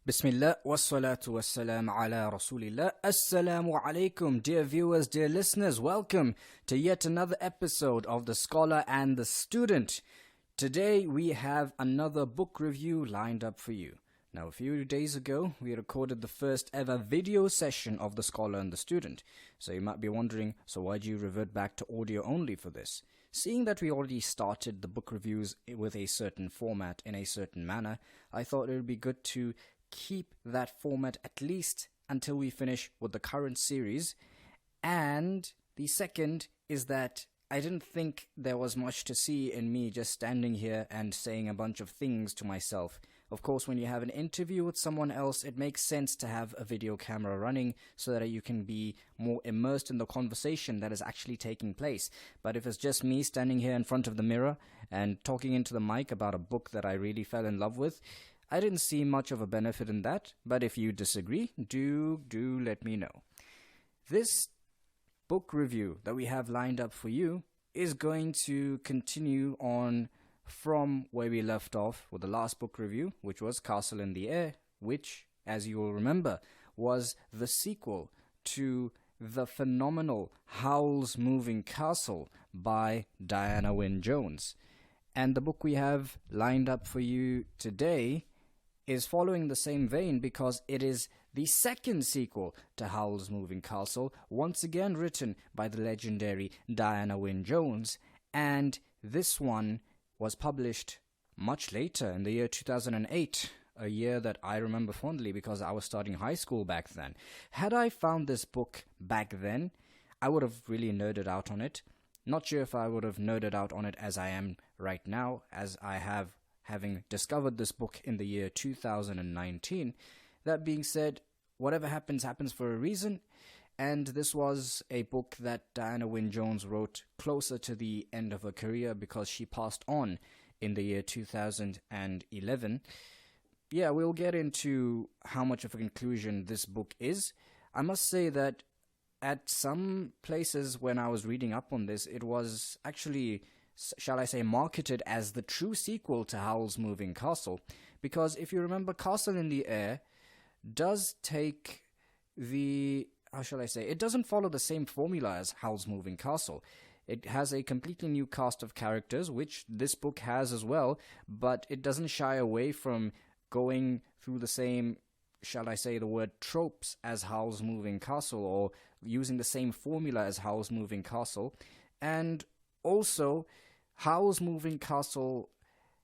Bismillah wassalatu wassalam ala rasulillah. Assalamu alaikum, dear viewers, dear listeners. Welcome to yet another episode of The Scholar and the Student. Today we have another book review lined up for you. Now, a few days ago, we recorded the first ever video session of The Scholar and the Student. So you might be wondering, so why do you revert back to audio only for this? Seeing that we already started the book reviews with a certain format in a certain manner, I thought it would be good to keep that format at least until we finish with the current series. And the second is that I didn't think there was much to see in me just standing here and saying a bunch of things to myself. Of course, when you have an interview with someone else, it makes sense to have a video camera running so that you can be more immersed in the conversation that is actually taking place. But if it's just me standing here in front of the mirror and talking into the mic about a book that I really fell in love with, I didn't see much of a benefit in that. But if you disagree, do let me know. This book review that we have lined up for you is going to continue on from where we left off with the last book review, which was Castle in the Air, which, as you will remember, was the sequel to the phenomenal Howl's Moving Castle by Diana Wynne Jones. And the book we have lined up for you today is following the same vein because it is the second sequel to Howl's Moving Castle, once again written by the legendary Diana Wynne Jones, and this one was published much later in the year 2008, a year that I remember fondly because I was starting high school back then. Had I found this book back then, I would have really nerded out on it. Not sure if I would have nerded out on it as I am right now, as I have, having discovered this book in the year 2019. That being said, whatever happens, happens for a reason. And this was a book that Diana Wynne Jones wrote closer to the end of her career because she passed on in the year 2011. Yeah, we'll get into how much of a conclusion this book is. I must say that at some places when I was reading up on this, it was actually, shall I say, marketed as the true sequel to Howl's Moving Castle. Because if you remember, Castle in the Air does take the, how shall I say, it doesn't follow the same formula as Howl's Moving Castle. It has a completely new cast of characters, which this book has as well, but it doesn't shy away from going through the same, shall I say, the word tropes as Howl's Moving Castle, or using the same formula as Howl's Moving Castle. And also, Howl's Moving Castle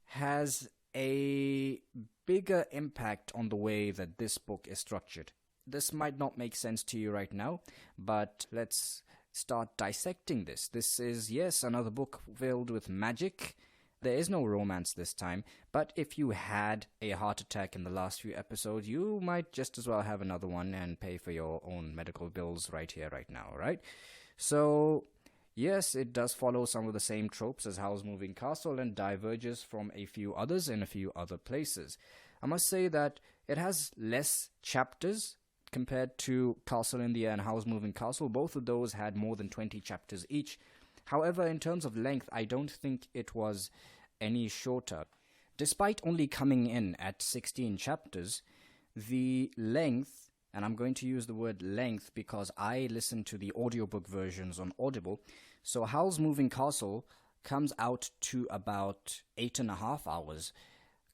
has a bigger impact on the way that this book is structured. This might not make sense to you right now, but let's start dissecting this. This is, yes, another book filled with magic. There is no romance this time, but if you had a heart attack in the last few episodes, you might just as well have another one and pay for your own medical bills right here, right now, right? So, yes, it does follow some of the same tropes as Howl's Moving Castle and diverges from a few others in a few other places. I must say that it has less chapters compared to Castle in the Air and Howl's Moving Castle. Both of those had more than 20 chapters each. However, in terms of length, I don't think it was any shorter. Despite only coming in at 16 chapters, the length, and I'm going to use the word length because I listen to the audiobook versions on Audible, so Howl's Moving Castle comes out to about 8.5 hours.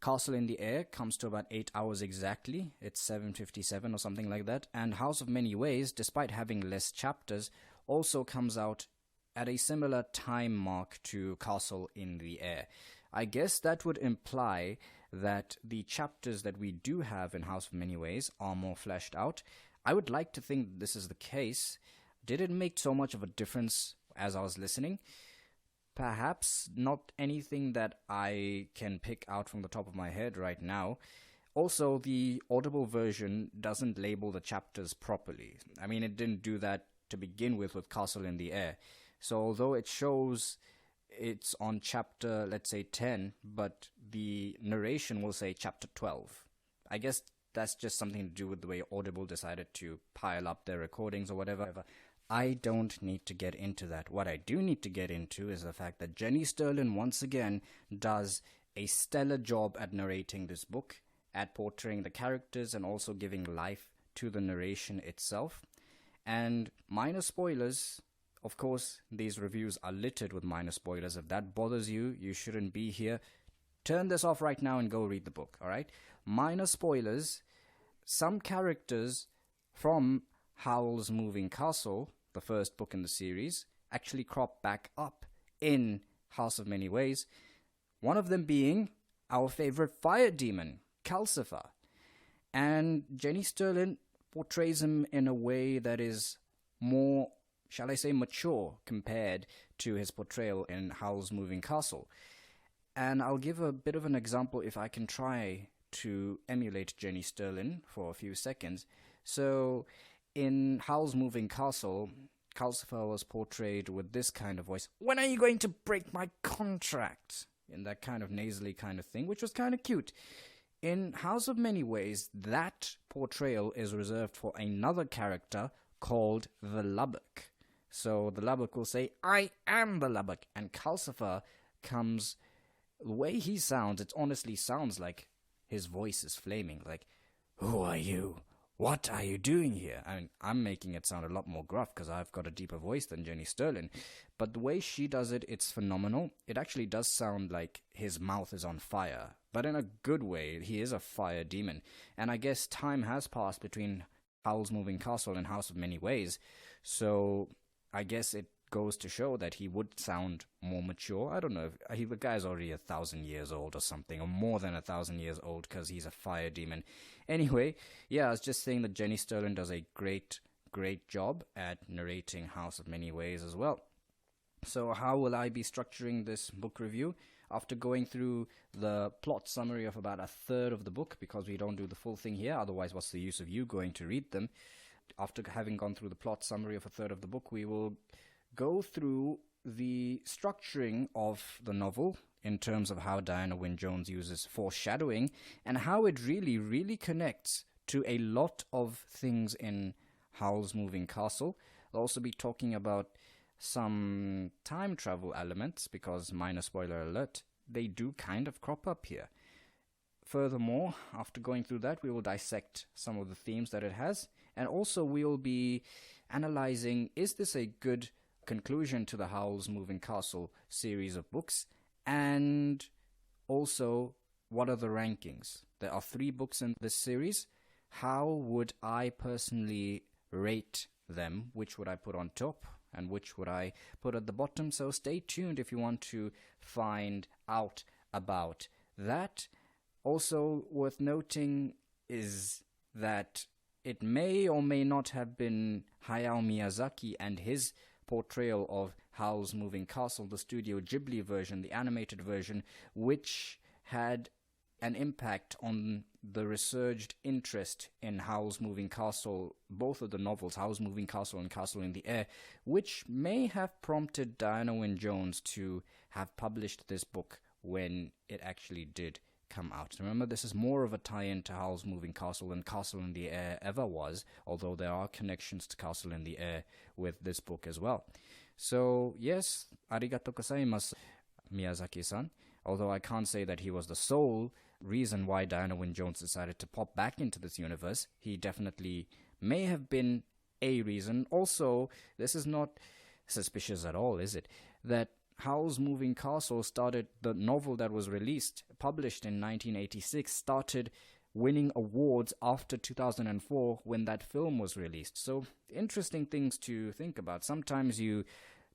Castle in the Air comes to about 8 hours exactly. It's 7:57 or something like that. And House of Many Ways, despite having less chapters, also comes out at a similar time mark to Castle in the Air. I guess that would imply that the chapters that we do have in House of Many Ways are more fleshed out. I would like to think this is the case. Did it make so much of a difference as I was listening? Perhaps not anything that I can pick out from the top of my head right now. Also, the Audible version doesn't label the chapters properly. I mean, it didn't do that to begin with Castle in the Air. So although it shows it's on chapter, let's say 10, but the narration will say chapter 12. I guess that's just something to do with the way Audible decided to pile up their recordings or whatever. I don't need to get into that. What I do need to get into is the fact that Jenny Sterlin once again does a stellar job at narrating this book. at portraying the characters and also giving life to the narration itself. And minor spoilers, of course, these reviews are littered with minor spoilers. If that bothers you, you shouldn't be here. Turn this off right now and go read the book, alright? Minor spoilers, some characters from Howl's Moving Castle, the first book in the series, actually crop back up in House of Many Ways. One of them being our favorite fire demon, Calcifer. And Jenny Sterlin portrays him in a way that is more, shall I say, mature compared to his portrayal in Howl's Moving Castle. And I'll give a bit of an example if I can try to emulate Jenny Sterlin for a few seconds. So, in Howl's Moving Castle, Calcifer was portrayed with this kind of voice. When are you going to break my contract? In that kind of nasally kind of thing, which was kind of cute. In House of Many Ways, that portrayal is reserved for another character called the Lubbock. So the Lubbock will say, I am the Lubbock. And Calcifer comes, the way he sounds, it honestly sounds like his voice is flaming. Like, who are you? What are you doing here? I mean, I'm making it sound a lot more gruff because I've got a deeper voice than Jenny Sterlin. But the way she does it, it's phenomenal. It actually does sound like his mouth is on fire. But in a good way, he is a fire demon. And I guess time has passed between Howl's Moving Castle and House of Many Ways. So I guess it goes to show that he would sound more mature. I don't know. The guy's already 1,000 years old or something, or more than 1,000 years old because he's a fire demon. Anyway, yeah, I was just saying that Jenny Sterlin does a great job at narrating House of Many Ways as well. So how will I be structuring this book review? After going through the plot summary of about a third of the book, because we don't do the full thing here, otherwise what's the use of you going to read them? After having gone through the plot summary of a third of the book, we will go through the structuring of the novel in terms of how Diana Wynne Jones uses foreshadowing and how it really connects to a lot of things in Howl's Moving Castle. I'll also be talking about some time travel elements because, minor spoiler alert, they do kind of crop up here. Furthermore, after going through that, we will dissect some of the themes that it has, and also we will be analyzing, is this a good conclusion to the Howl's Moving Castle series of books, and also what are the rankings? There are 3 books in this series. How would I personally rate them? Which would I put on top and which would I put at the bottom? So stay tuned if you want to find out about that. Also worth noting is that it may or may not have been Hayao Miyazaki and his portrayal of Howl's Moving Castle, the Studio Ghibli version, the animated version, which had an impact on the resurged interest in Howl's Moving Castle, both of the novels, Howl's Moving Castle and Castle in the Air, which may have prompted Diana Wynne Jones to have published this book when it actually did come out. Remember, this is more of a tie-in to Howl's Moving Castle than Castle in the Air ever was, although there are connections to Castle in the Air with this book as well. So, yes, arigato gozaimasu, Miyazaki-san. Although I can't say that he was the sole reason why Diana Wynne Jones decided to pop back into this universe. He definitely may have been a reason. Also, this is not suspicious at all, is it? That Howl's Moving Castle started, the novel that was released, published in 1986, started winning awards after 2004 when that film was released. So, interesting things to think about. Sometimes you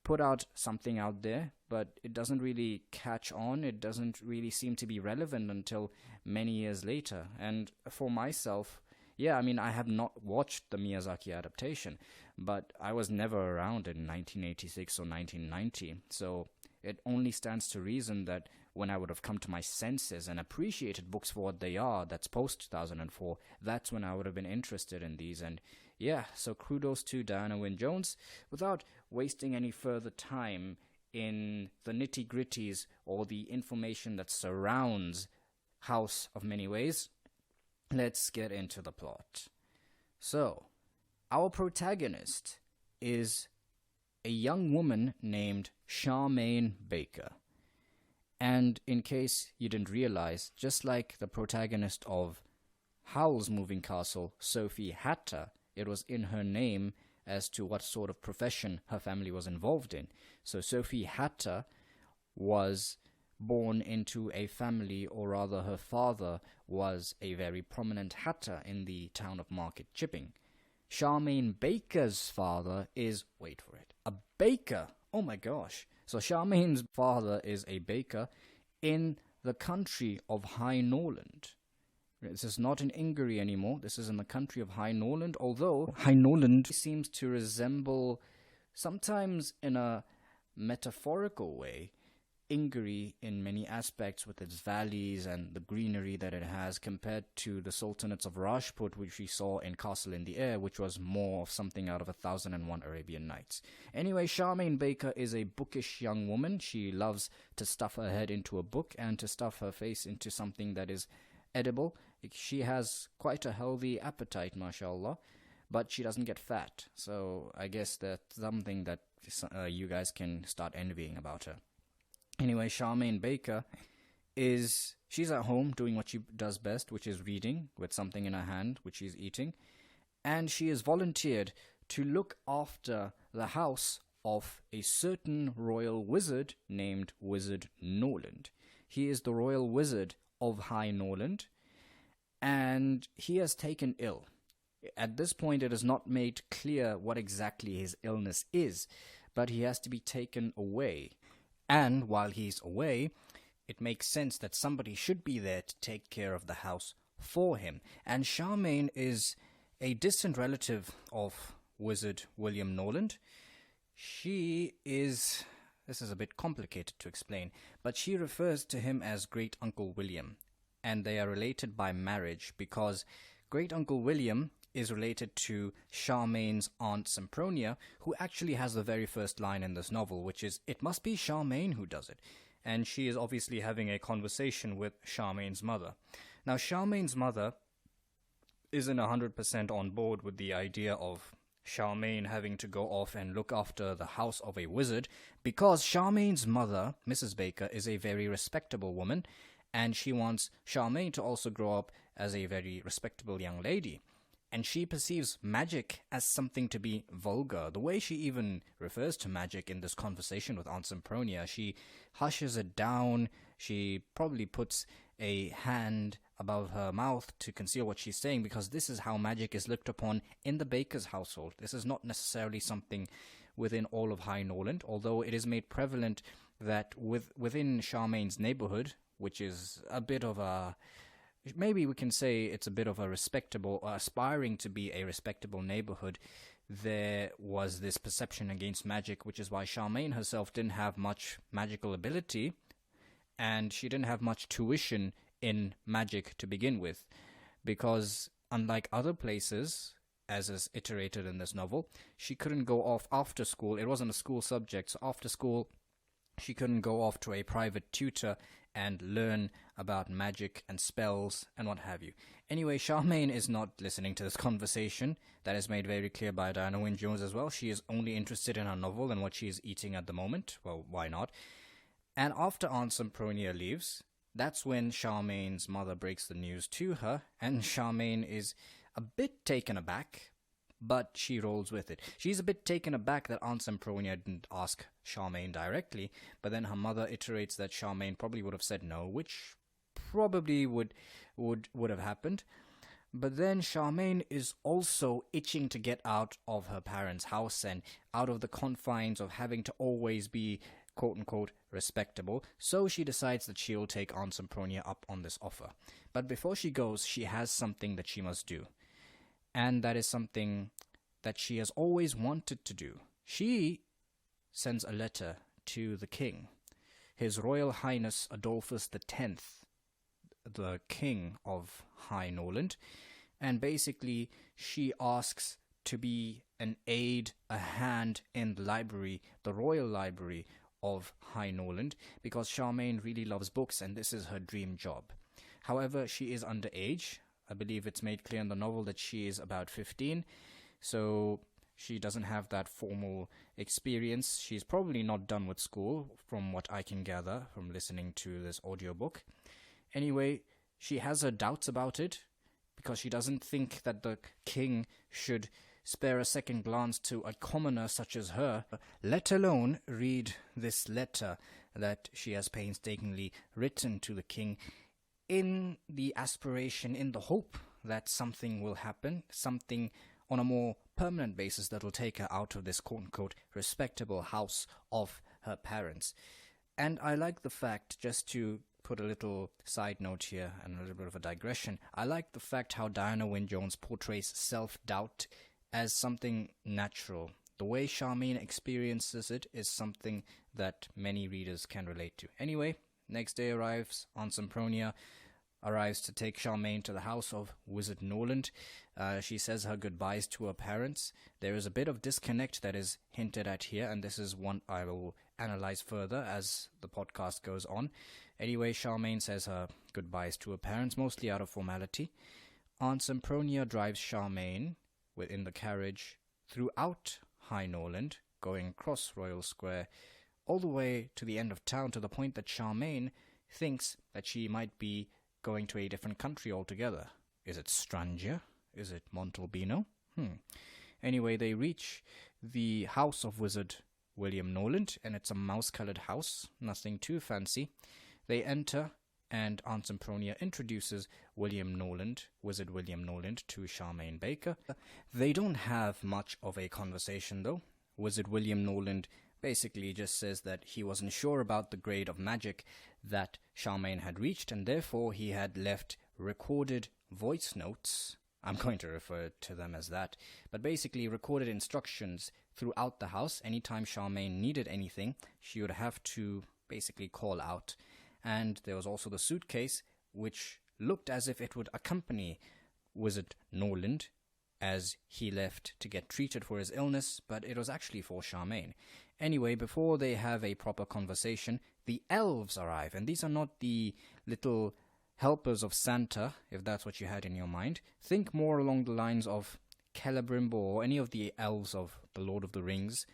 put out something out there, but it doesn't really catch on. It doesn't really seem to be relevant until many years later. And for myself, yeah, I mean, I have not watched the Miyazaki adaptation, but I was never around in 1986 or 1990. So it only stands to reason that when I would have come to my senses and appreciated books for what they are, that's post-2004, that's when I would have been interested in these. And yeah, so kudos to Diana Wynne Jones. Without wasting any further time in the nitty-gritties or the information that surrounds House of Many Ways, let's get into the plot. So, our protagonist is a young woman named Charmain Baker. And in case you didn't realize, just like the protagonist of Howl's Moving Castle, Sophie Hatter, it was in her name as to what sort of profession her family was involved in. So Sophie Hatter was born into a family, or rather her father was a very prominent hatter in the town of Market Chipping. Charmain Baker's father is, wait for it, a baker. Oh my gosh. So Charmain's father is a baker in the country of High Norland. This is not in Ingery anymore. This is in the country of High Norland, although High Norland seems to resemble, sometimes in a metaphorical way, Ingery in many aspects, with its valleys and the greenery that it has, compared to the Sultanates of Rajput, which we saw in Castle in the Air, which was more of something out of 1001 Arabian Nights. Anyway, Charmain Baker is a bookish young woman. She loves to stuff her head into a book and to stuff her face into something that is edible. She has quite a healthy appetite, mashallah, but she doesn't get fat. So I guess that's something that you guys can start envying about her. Anyway, Charmain Baker she's at home doing what she does best, which is reading with something in her hand, which she's eating. And she is volunteered to look after the house of a certain royal wizard named Wizard Norland. He is the royal wizard of High Norland, and he has taken ill. At this point, it is not made clear what exactly his illness is, but he has to be taken away. And while he's away, it makes sense that somebody should be there to take care of the house for him. And Charmain is a distant relative of Wizard William Norland. This is a bit complicated to explain, but she refers to him as Great Uncle William. And they are related by marriage because Great Uncle William is related to Charmain's aunt Sempronia, who actually has the very first line in this novel, which is, "It must be Charmain who does it." And she is obviously having a conversation with Charmain's mother. Now, Charmain's mother isn't 100% on board with the idea of Charmain having to go off and look after the house of a wizard, because Charmain's mother, Mrs. Baker, is a very respectable woman, and she wants Charmain to also grow up as a very respectable young lady. And she perceives magic as something to be vulgar. The way she even refers to magic in this conversation with Aunt Sempronia, she hushes it down. She probably puts a hand above her mouth to conceal what she's saying, because this is how magic is looked upon in the Baker's household. This is not necessarily something within all of High Norland, although it is made prevalent that within Charmain's neighborhood, which is a bit of a... maybe we can say it's a bit of a respectable, aspiring to be a respectable neighborhood, there was this perception against magic, which is why Charmain herself didn't have much magical ability, and she didn't have much tuition in magic to begin with, because unlike other places, as is iterated in this novel, she couldn't go off after school. It wasn't a school subject, so after school she couldn't go off to a private tutor and learn about magic and spells and what have you. Anyway, Charmain is not listening to this conversation. That is made very clear by Diana Wynne Jones as well. She is only interested in her novel and what she is eating at the moment. Well, why not? And after Aunt Sempronia leaves, that's when Charmain's mother breaks the news to her, and Charmain is a bit taken aback, but she rolls with it. She's a bit taken aback that Aunt Sempronia didn't ask Charmain directly, but then her mother iterates that Charmain probably would have said no, which probably would have happened. But then Charmain is also itching to get out of her parents' house and out of the confines of having to always be quote-unquote respectable, so she decides that she'll take Aunt Sempronia up on this offer. But before she goes, she has something that she must do. And that is something that she has always wanted to do. She sends a letter to the king, His Royal Highness Adolphus X, the king of High Norland, and basically she asks to be an aide, a hand in the library, the royal library of High Norland, because Charmain really loves books and this is her dream job. However, she is underage. I believe it's made clear in the novel that she is about 15, so She doesn't have that formal experience. She's probably not done with school, from what I can gather from listening to this audiobook. Anyway, she has her doubts about it, because she doesn't think that the king should spare a second glance to a commoner such as her, let alone read this letter that she has painstakingly written to the king in the aspiration, in the hope that something will happen, something on a more permanent basis that will take her out of this quote-unquote respectable house of her parents. And I like the fact, just to put a little side note here and a little bit of a digression, I like the fact how Diana Wynne Jones portrays self-doubt as something natural. The way Charmain experiences it is something that many readers can relate to. Anyway, next day arrives. Aunt Sempronia arrives to take Charmain to the house of Wizard Norland. She says her goodbyes to her parents. There is a bit of disconnect that is hinted at here, and this is one I will analyze further as the podcast goes on. Anyway, Charmain says her goodbyes to her parents, mostly out of formality. Aunt Sempronia drives Charmain within the carriage throughout High Norland, going across Royal Square, all the way to the end of town, to the point that Charmain thinks that she might be going to a different country altogether. Is it Strangia? Is it Montalbino? Anyway, they reach the house of Wizard William Norland, and it's a mouse-colored house, nothing too fancy. They enter, and Aunt Sempronia introduces William Norland, Wizard William Norland, to Charmain Baker. They don't have much of a conversation, though. Wizard William Norland basically just says that he wasn't sure about the grade of magic that Charmain had reached, and therefore he had left recorded voice notes. I'm going to refer to them as that, but basically recorded instructions throughout the house. Anytime Charmain needed anything, she would have to basically call out. And there was also the suitcase, which looked as if it would accompany Wizard Norland as he left to get treated for his illness, but it was actually for Charmain. Anyway, before they have a proper conversation, the elves arrive, and these are not the little helpers of Santa, if that's what you had in your mind. Think more along the lines of Celebrimbor or any of the elves of the Lord of the Rings.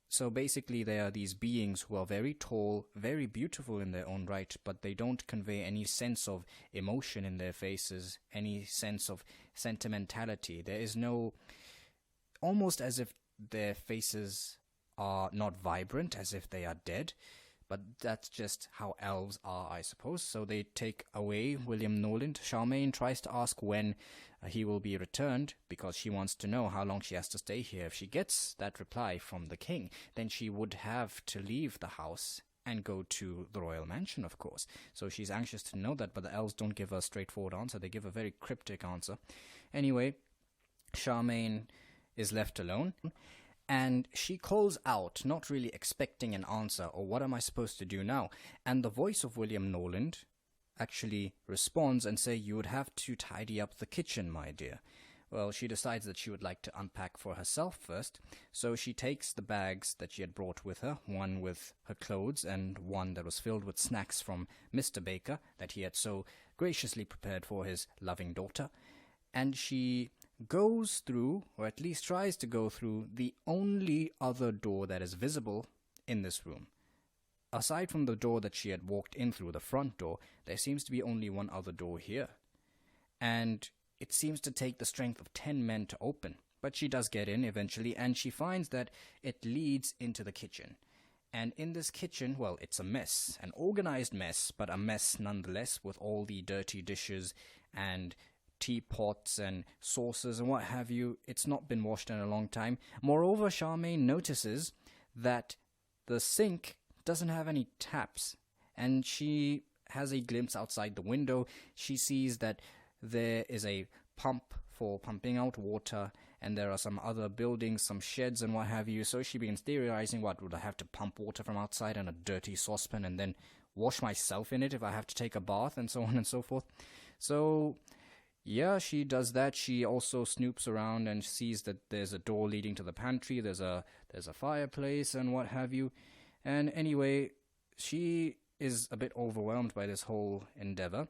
So basically they are these beings who are very tall, very beautiful in their own right, but they don't convey any sense of emotion in their faces, any sense of sentimentality. There is no, almost as if their faces are not vibrant, as if they are dead. But that's just how elves are, I suppose. So they take away William Norland. Charmain tries to ask when he will be returned, because she wants to know how long she has to stay here. If she gets that reply from the king, then she would have to leave the house and go to the royal mansion, of course. So she's anxious to know that, but the elves don't give her a straightforward answer. They give a very cryptic answer. Anyway, Charmain is left alone. And she calls out, not really expecting an answer, or what am I supposed to do now? And the voice of William Norland actually responds and say, you would have to tidy up the kitchen, my dear. Well, she decides that she would like to unpack for herself first, so she takes the bags that she had brought with her, one with her clothes and one that was filled with snacks from Mr. Baker that he had so graciously prepared for his loving daughter, and she goes through, or at least tries to go through, the only other door that is visible in this room. Aside from the door that she had walked in through, the front door, there seems to be only one other door here. And it seems to take the strength of 10 men to open. But she does get in eventually, and she finds that it leads into the kitchen. And in this kitchen, well, it's a mess. An organized mess, but a mess nonetheless, with all the dirty dishes and teapots and saucers and what have you. It's not been washed in a long time. Moreover, Charmain notices that the sink doesn't have any taps, and she has a glimpse outside the window. She sees that there is a pump for pumping out water, and there are some other buildings, some sheds and what have you. So she begins theorizing, what, would I have to pump water from outside in a dirty saucepan and then wash myself in it if I have to take a bath, and so on and so forth. So yeah, she does that. She also snoops around and sees that there's a door leading to the pantry, there's a fireplace and what have you. And anyway, she is a bit overwhelmed by this whole endeavor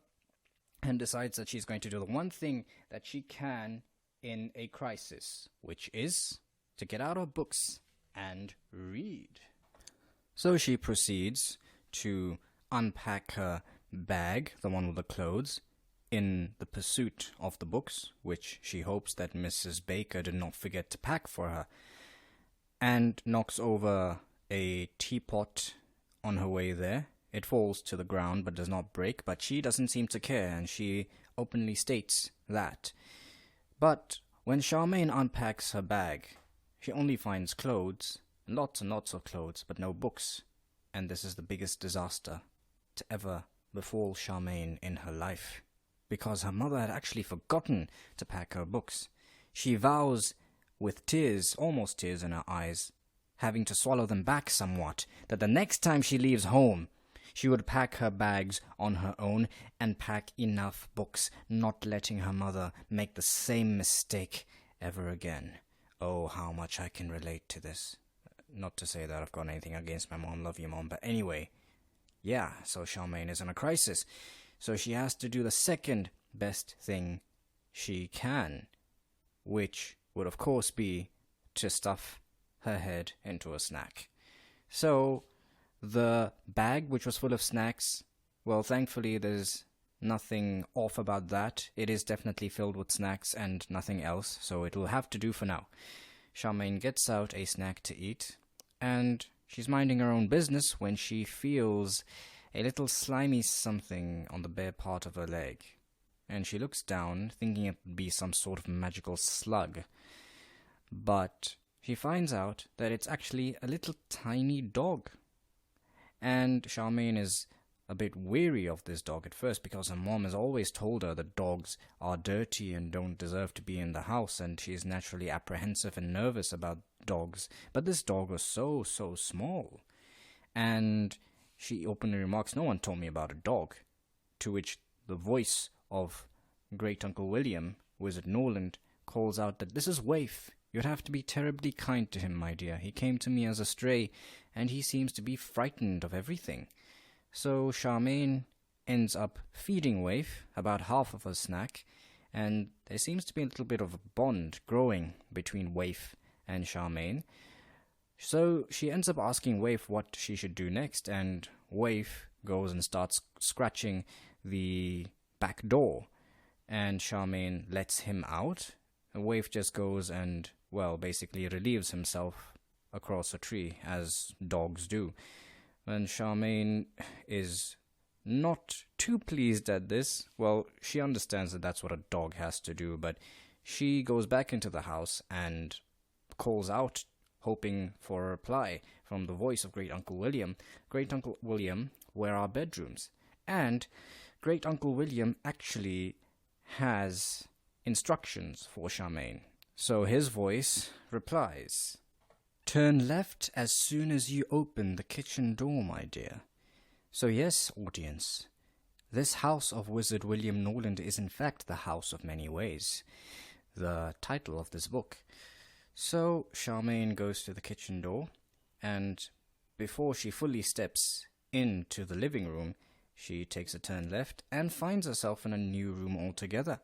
and decides that she's going to do the one thing that she can in a crisis, which is to get out her books and read. So she proceeds to unpack her bag, the one with the clothes, in the pursuit of the books, which she hopes that Mrs. Baker did not forget to pack for her, and knocks over a teapot on her way there. It falls to the ground but does not break, but she doesn't seem to care, and she openly states that. But when Charmain unpacks her bag, she only finds clothes, lots and lots of clothes, but no books. And this is the biggest disaster to ever befall Charmain in her life, because her mother had actually forgotten to pack her books. She vows, with tears, almost tears in her eyes, having to swallow them back somewhat, that the next time she leaves home, she would pack her bags on her own and pack enough books, not letting her mother make the same mistake ever again. Oh, how much I can relate to this. Not to say that I've got anything against my mom, love you mom, but anyway. Yeah, so Charmain is in a crisis. So she has to do the second best thing she can, which would of course be to stuff her head into a snack. So the bag, which was full of snacks, well, thankfully there's nothing off about that. It is definitely filled with snacks and nothing else, so it will have to do for now. Charmain gets out a snack to eat, and she's minding her own business when she feels a little slimy something on the bare part of her leg. And she looks down, thinking it would be some sort of magical slug. But she finds out that it's actually a little tiny dog. And Charmain is a bit weary of this dog at first, because her mom has always told her that dogs are dirty and don't deserve to be in the house, and she is naturally apprehensive and nervous about dogs. But this dog was so small. And she openly remarks, "No one told me about a dog." To which the voice of Great Uncle William, Wizard Norland, calls out that this is Waif. You'd have to be terribly kind to him, my dear. He came to me as a stray, and he seems to be frightened of everything. So Charmain ends up feeding Waif about half of her snack, and there seems to be a little bit of a bond growing between Waif and Charmain. So she ends up asking Waif what she should do next, and Waif goes and starts scratching the back door, and Charmain lets him out. And Waif just goes and, well, basically relieves himself across a tree, as dogs do. And Charmain is not too pleased at this. Well, she understands that that's what a dog has to do, but she goes back into the house and calls out, hoping for a reply from the voice of Great Uncle William. Great Uncle William, where are bedrooms? And Great Uncle William actually has instructions for Charmain. So his voice replies, "Turn left as soon as you open the kitchen door, my dear." So yes, audience, this house of Wizard William Norland is in fact the house of many ways, the title of this book. So Charmain goes to the kitchen door, and before she fully steps into the living room, she takes a turn left and finds herself in a new room altogether.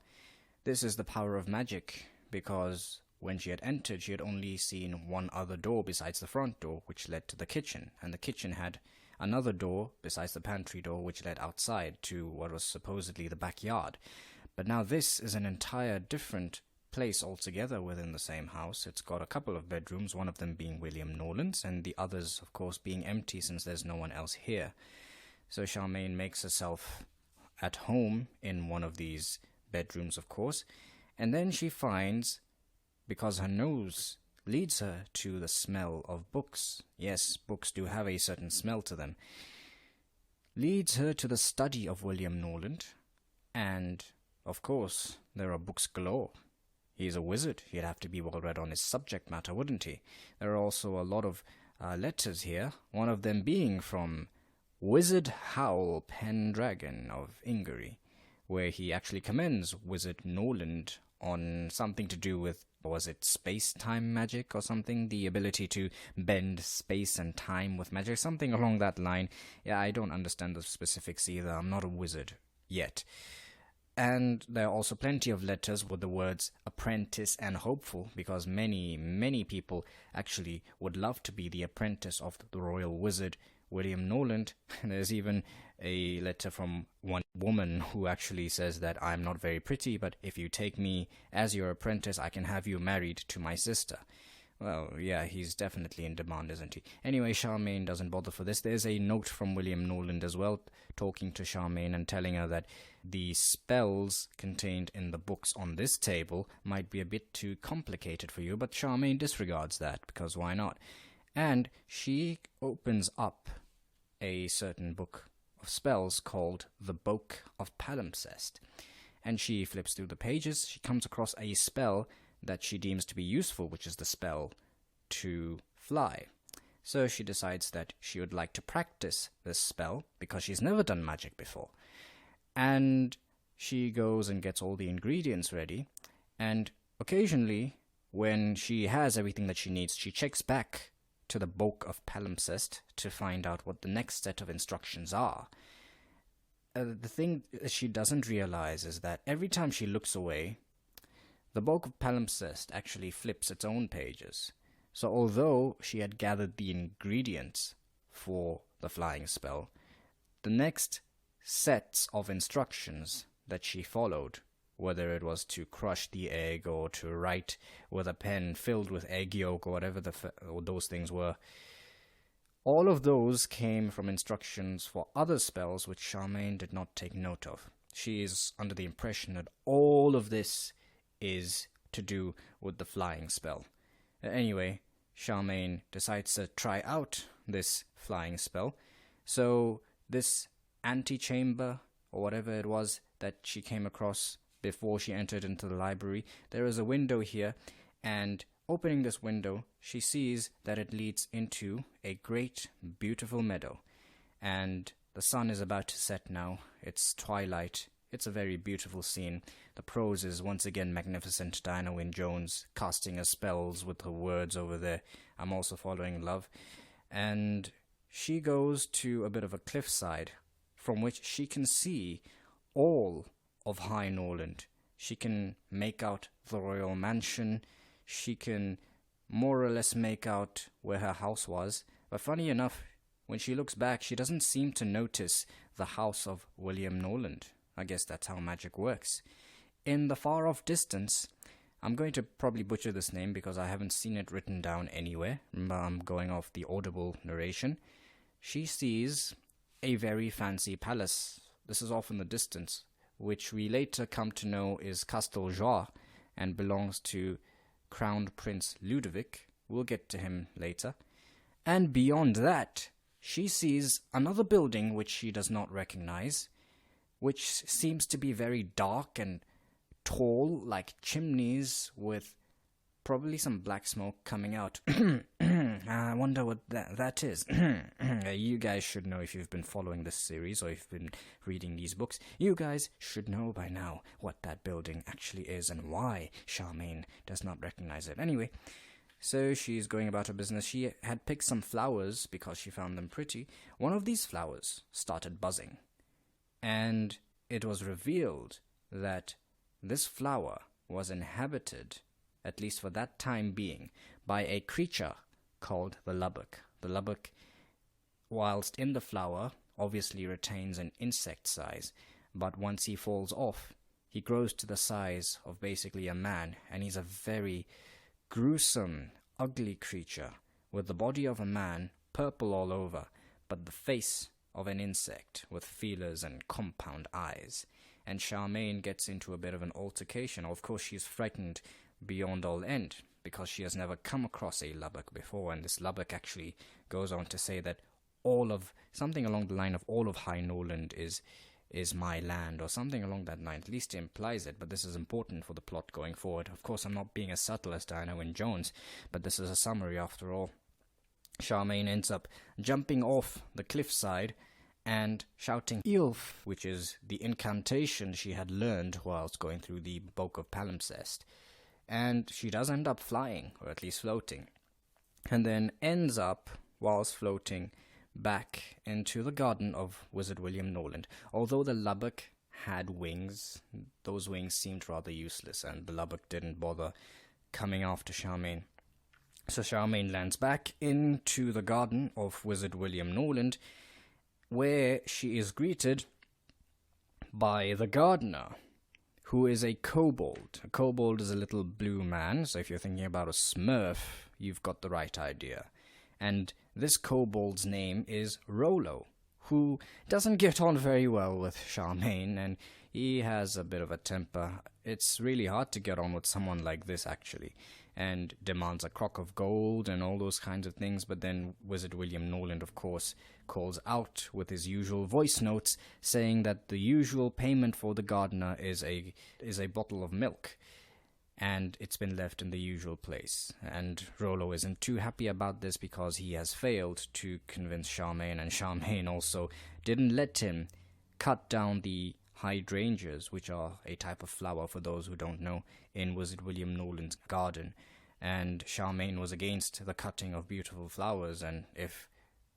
This is the power of magic, because when she had entered, she had only seen one other door besides the front door, which led to the kitchen, and the kitchen had another door besides the pantry door, which led outside to what was supposedly the backyard. But now this is an entire different place altogether within the same house. It's got a couple of bedrooms, one of them being William Norland's, and the others, of course, being empty since there's no one else here. So Charmain makes herself at home in one of these bedrooms, of course, and then she finds, because her nose leads her to the smell of books. Yes, books do have a certain smell to them. Leads her to the study of William Norland, and, of course, there are books galore. He's a wizard. He'd have to be well read on his subject matter, wouldn't he? There are also a lot of letters here, one of them being from Wizard Howl, Pendragon of Ingery, where he actually commends Wizard Norland on something to do with, was it space-time magic or something? The ability to bend space and time with magic, something along that line. Yeah, I don't understand the specifics either. I'm not a wizard yet. And there are also plenty of letters with the words apprentice and hopeful, because many people actually would love to be the apprentice of the royal wizard William Norland. And there's even a letter from one woman who actually says that I'm not very pretty, but if you take me as your apprentice, I can have you married to my sister. Well, yeah, he's definitely in demand, isn't he? Anyway, Charmain doesn't bother for this. There's a note from William Norland as well, talking to Charmain and telling her that the spells contained in the books on this table might be a bit too complicated for you, but Charmain disregards that, because why not? And she opens up a certain book of spells called the Book of Palimpsest. And she flips through the pages. She comes across a spell that she deems to be useful, which is the spell to fly. So she decides that she would like to practice this spell because she's never done magic before. And she goes and gets all the ingredients ready, and occasionally, when she has everything that she needs, she checks back to the Book of Palimpsest to find out what the next set of instructions are. The thing that she doesn't realize is that every time she looks away, the Book of Palimpsest actually flips its own pages. So although she had gathered the ingredients for the flying spell, the next sets of instructions that she followed, whether it was to crush the egg or to write with a pen filled with egg yolk or whatever those things were, all of those came from instructions for other spells which Charmain did not take note of. She is under the impression that all of this is to do with the flying spell. Anyway, Charmain decides to try out this flying spell. So this antechamber, or whatever it was that she came across before she entered into the library, there is a window here, and opening this window, she sees that it leads into a great, beautiful meadow. And the sun is about to set now. It's twilight. It's a very beautiful scene. The prose is once again magnificent. Diana Wynne Jones casting her spells with her words over there. I'm also following love. And she goes to a bit of a cliffside from which she can see all of High Norland. She can make out the royal mansion. She can more or less make out where her house was. But funny enough, when she looks back, she doesn't seem to notice the house of William Norland. I guess that's how magic works. In the far-off distance, I'm going to probably butcher this name because I haven't seen it written down anywhere. I'm going off the audible narration. She sees a very fancy palace. This is off in the distance, which we later come to know is Castel Joie and belongs to Crown Prince Ludovic. We'll get to him later. And beyond that, she sees another building which she does not recognize, which seems to be very dark and tall, like chimneys, with probably some black smoke coming out. I wonder what that is. You guys should know if you've been following this series or if you've been reading these books. You guys should know by now what that building actually is and why Charmain does not recognize it. Anyway, so she's going about her business. She had picked some flowers because she found them pretty. One of these flowers started buzzing, and it was revealed that this flower was inhabited, at least for that time being, by a creature called the lubbock. The lubbock, whilst in the flower, obviously retains an insect size, but once he falls off, he grows to the size of basically a man, and he's a very gruesome, ugly creature with the body of a man, purple all over, but the face of an insect with feelers and compound eyes. And Charmain gets into a bit of an altercation. Of course, she's frightened beyond all end because she has never come across a lubbock before, and this lubbock actually goes on to say that something along the line of all of High Norland is my land, or something along that line. At least it implies it, but this is important for the plot going forward. Of course, I'm not being as subtle as Diana Wynne Jones, but this is a summary after all. Charmain ends up jumping off the cliffside and shouting Eilf, which is the incantation she had learned whilst going through the Book of Palimpsest. And she does end up flying, or at least floating, and then ends up, whilst floating, back into the garden of Wizard William Norland. Although the lubbock had wings. Those wings seemed rather useless, and the Lubbock didn't bother coming after Charmain. So Charmain lands back into the garden of Wizard William Norland, where she is greeted by the gardener, who is a kobold. A kobold is a little blue man, so if you're thinking about a Smurf, you've got the right idea. And this kobold's name is Rollo, who doesn't get on very well with Charmain, and he has a bit of a temper. It's really hard to get on with someone like this, actually, and demands a crock of gold and all those kinds of things. But then Wizard William Norland, of course, calls out with his usual voice notes, saying that the usual payment for the gardener is a bottle of milk, and it's been left in the usual place. And Rollo isn't too happy about this because he has failed to convince Charmain, and Charmain also didn't let him cut down the hydrangeas, which are a type of flower, for those who don't know, in Wizard William Norland's garden. And Charmain was against the cutting of beautiful flowers, and if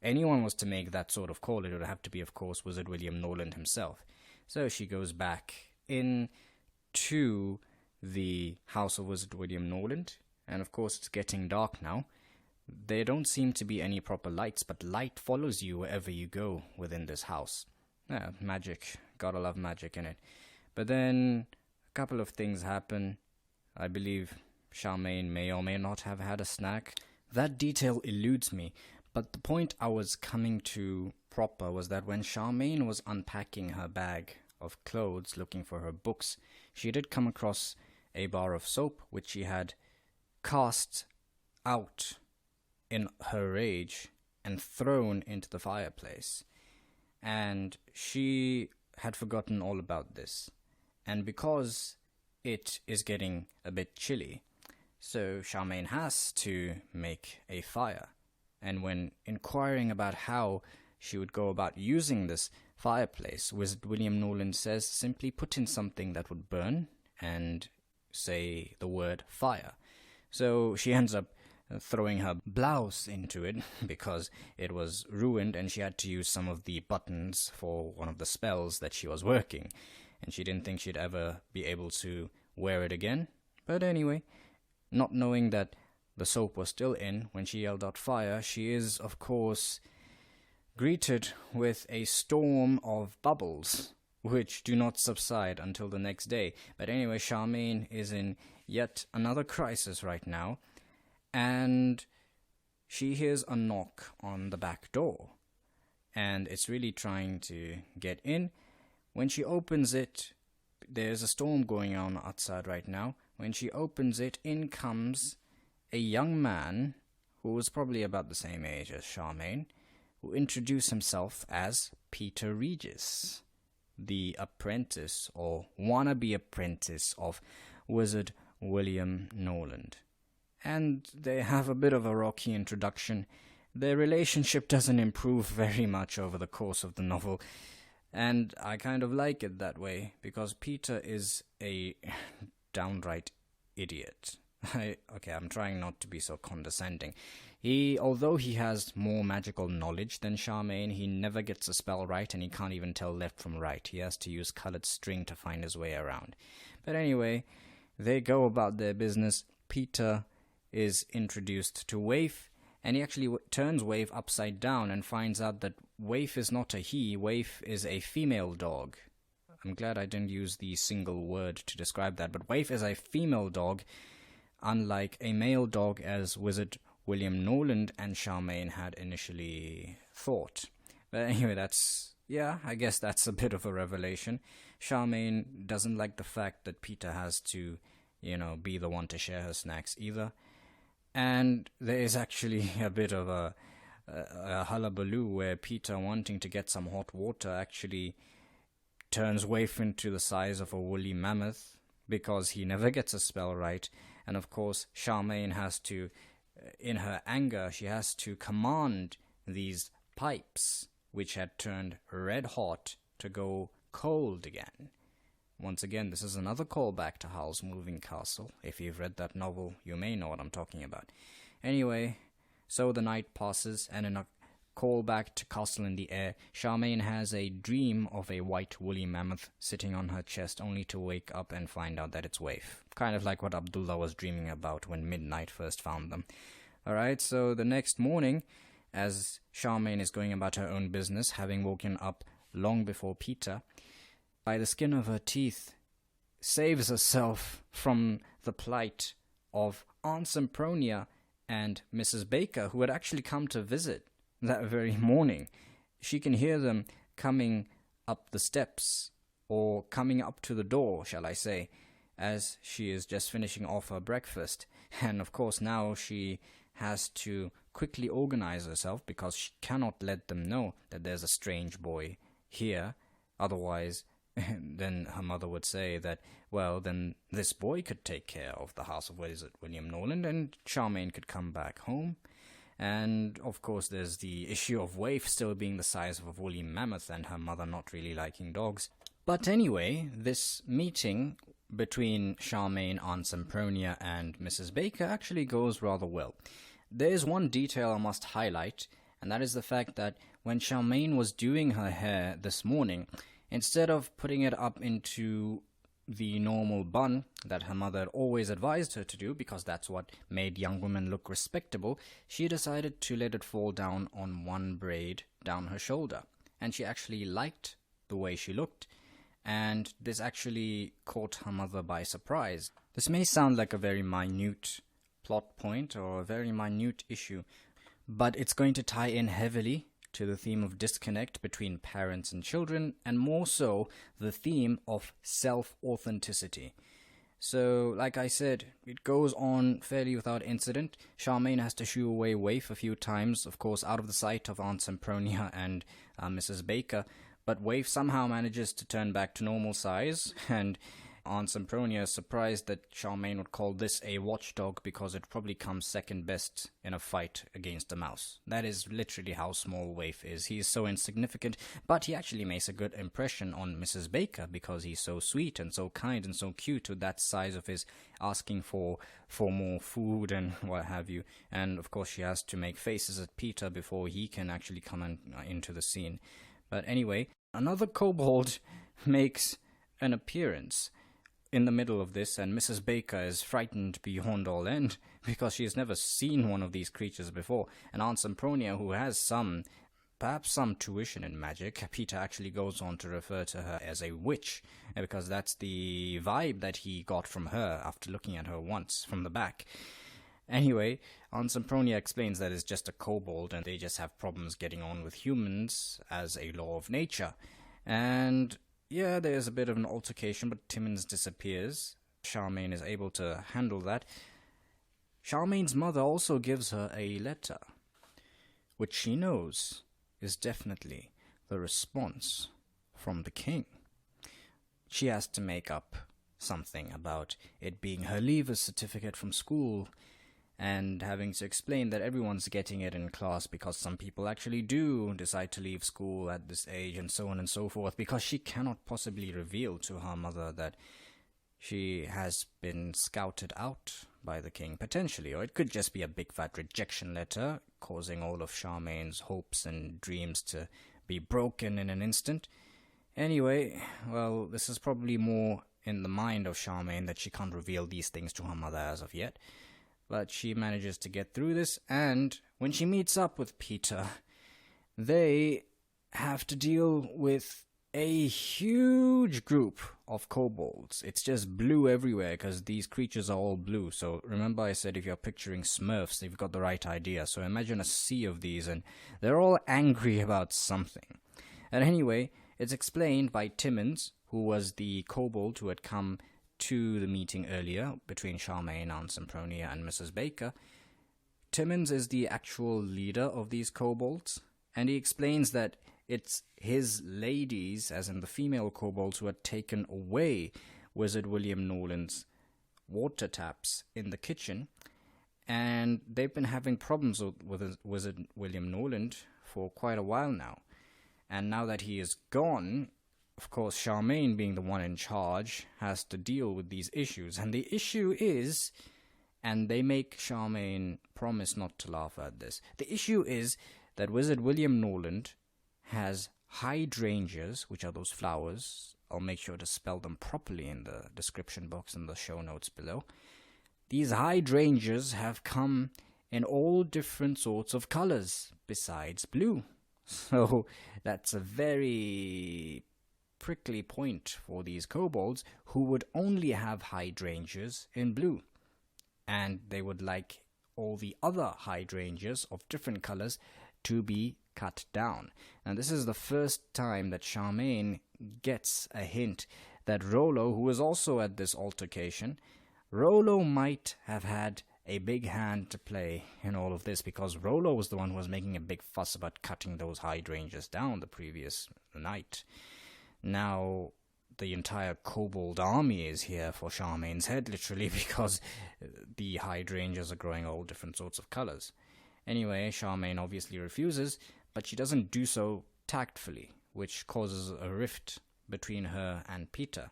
anyone was to make that sort of call, it would have to be, of course, Wizard William Norland himself. So she goes back into the house of Wizard William Norland, and of course it's getting dark now. There don't seem to be any proper lights, but light follows you wherever you go within this house. Yeah, magic. Gotta love magic in it. But then a couple of things happen. I believe Charmain may or may not have had a snack. That detail eludes me, but the point I was coming to proper was that when Charmain was unpacking her bag of clothes looking for her books, she did come across a bar of soap which she had cast out in her rage and thrown into the fireplace. And she had forgotten all about this. And because it is getting a bit chilly, so Charmain has to make a fire. And when inquiring about how she would go about using this fireplace, Wizard William Norland says simply put in something that would burn and say the word fire. So she ends up throwing her blouse into it because it was ruined, and she had to use some of the buttons for one of the spells that she was working, and she didn't think she'd ever be able to wear it again. But anyway, not knowing that the soap was still in when she yelled out fire, she is, of course, greeted with a storm of bubbles, which do not subside until the next day. But anyway, Charmain is in yet another crisis right now, and she hears a knock on the back door, and it's really trying to get in. When she opens it, there's a storm going on outside right now. When she opens it, in comes a young man who was probably about the same age as Charmain, who introduced himself as Peter Regis, the apprentice or wannabe apprentice of Wizard William Norland. And they have a bit of a rocky introduction. Their relationship doesn't improve very much over the course of the novel, and I kind of like it that way, because Peter is a downright idiot. I'm trying not to be so condescending. Although he has more magical knowledge than Charmain, he never gets a spell right, and he can't even tell left from right. He has to use colored string to find his way around. But anyway, they go about their business. Peter is introduced to Waif, and he actually turns Waif upside down and finds out that Waif is not a he, Waif is a female dog. I'm glad I didn't use the single word to describe that, but Waif is a female dog, unlike a male dog as Wizard William Norland and Charmain had initially thought. But anyway, I guess that's a bit of a revelation. Charmain doesn't like the fact that Peter has to, be the one to share her snacks either. And there is actually a bit of a hullabaloo where Peter, wanting to get some hot water, actually turns Waif into the size of a woolly mammoth because he never gets a spell right. And of course, Charmain has to, in her anger, she has to command these pipes, which had turned red hot, to go cold again. Once again, this is another callback to Howl's Moving Castle. If you've read that novel, you may know what I'm talking about. Anyway, so the night passes, and in a call back to Castle in the Air, Charmain has a dream of a white woolly mammoth sitting on her chest, only to wake up and find out that it's Waif. Kind of like what Abdullah was dreaming about when Midnight first found them. Alright, so the next morning, as Charmain is going about her own business, having woken up long before Peter, by the skin of her teeth, saves herself from the plight of Aunt Sempronia and Mrs. Baker, who had actually come to visit that very morning. She can hear them coming up the steps, or coming up to the door, shall I say, as she is just finishing off her breakfast. And of course now she has to quickly organize herself, because she cannot let them know that there's a strange boy here. Otherwise, then her mother would say that, well, then this boy could take care of the house of William Norland, and Charmain could come back home. And of course there's the issue of Waif still being the size of a woolly mammoth and her mother not really liking dogs. But anyway, this meeting between Charmain, Aunt Sempronia and Mrs. Baker actually goes rather well. There's one detail I must highlight, and that is the fact that when Charmain was doing her hair this morning, instead of putting it up into the normal bun that her mother had always advised her to do, because that's what made young women look respectable, she decided to let it fall down on one braid down her shoulder. And she actually liked the way she looked, and this actually caught her mother by surprise. This may sound like a very minute plot point or a very minute issue, but it's going to tie in heavily to the theme of disconnect between parents and children, and more so the theme of self-authenticity. So, like I said, it goes on fairly without incident. Charmain has to shoo away Waif a few times, of course out of the sight of Aunt Sempronia and Mrs. Baker, but Waif somehow manages to turn back to normal size, and Aunt Sempronia is surprised that Charmain would call this a watchdog, because it probably comes second best in a fight against a mouse. That is literally how small Waif is. He is so insignificant, but he actually makes a good impression on Mrs. Baker, because he's so sweet and so kind and so cute with that size of his, asking for more food and what have you. And of course she has to make faces at Peter before he can actually come into the scene. But anyway, another kobold makes an appearance in the middle of this, and Mrs. Baker is frightened beyond all end, because she has never seen one of these creatures before. And Aunt Sempronia, who has perhaps some tuition in magic, Peter actually goes on to refer to her as a witch, because that's the vibe that he got from her after looking at her once from the back. Anyway, Aunt Sempronia explains that it's just a kobold, and they just have problems getting on with humans as a law of nature. And yeah, there's a bit of an altercation, but Timmins disappears. Charmain is able to handle that. Charmain's mother also gives her a letter, which she knows is definitely the response from the king. She has to make up something about it being her leavers certificate from school, and having to explain that everyone's getting it in class because some people actually do decide to leave school at this age, and so on and so forth, because she cannot possibly reveal to her mother that she has been scouted out by the king, potentially, or it could just be a big fat rejection letter, causing all of Charmain's hopes and dreams to be broken in an instant. Anyway, well, this is probably more in the mind of Charmain that she can't reveal these things to her mother as of yet. But she manages to get through this, and when she meets up with Peter, they have to deal with a huge group of kobolds. It's just blue everywhere, because these creatures are all blue. So remember I said if you're picturing Smurfs, you've got the right idea. So imagine a sea of these, and they're all angry about something. And anyway, it's explained by Timmins, who was the kobold who had come to the meeting earlier between Charmain, Aunt Sempronia and Mrs. Baker. Timmins is the actual leader of these kobolds, and he explains that it's his ladies, as in the female kobolds, who had taken away Wizard William Norland's water taps in the kitchen, and they've been having problems with Wizard William Norland for quite a while now. And now that he is gone, of course, Charmain, being the one in charge, has to deal with these issues. And the issue is, and they make Charmain promise not to laugh at this, the issue is that Wizard William Norland has hydrangeas, which are those flowers. I'll make sure to spell them properly in the description box and the show notes below. These hydrangeas have come in all different sorts of colors besides blue. So that's a very prickly point for these kobolds who would only have hydrangeas in blue. And they would like all the other hydrangeas of different colors to be cut down. And this is the first time that Charmain gets a hint that Rollo, who is also at this altercation, Rollo might have had a big hand to play in all of this, because Rollo was the one who was making a big fuss about cutting those hydrangeas down the previous night. Now, the entire kobold army is here for Charmain's head, literally, because the hydrangeas are growing all different sorts of colors. Anyway, Charmain obviously refuses, but she doesn't do so tactfully, which causes a rift between her and Peter.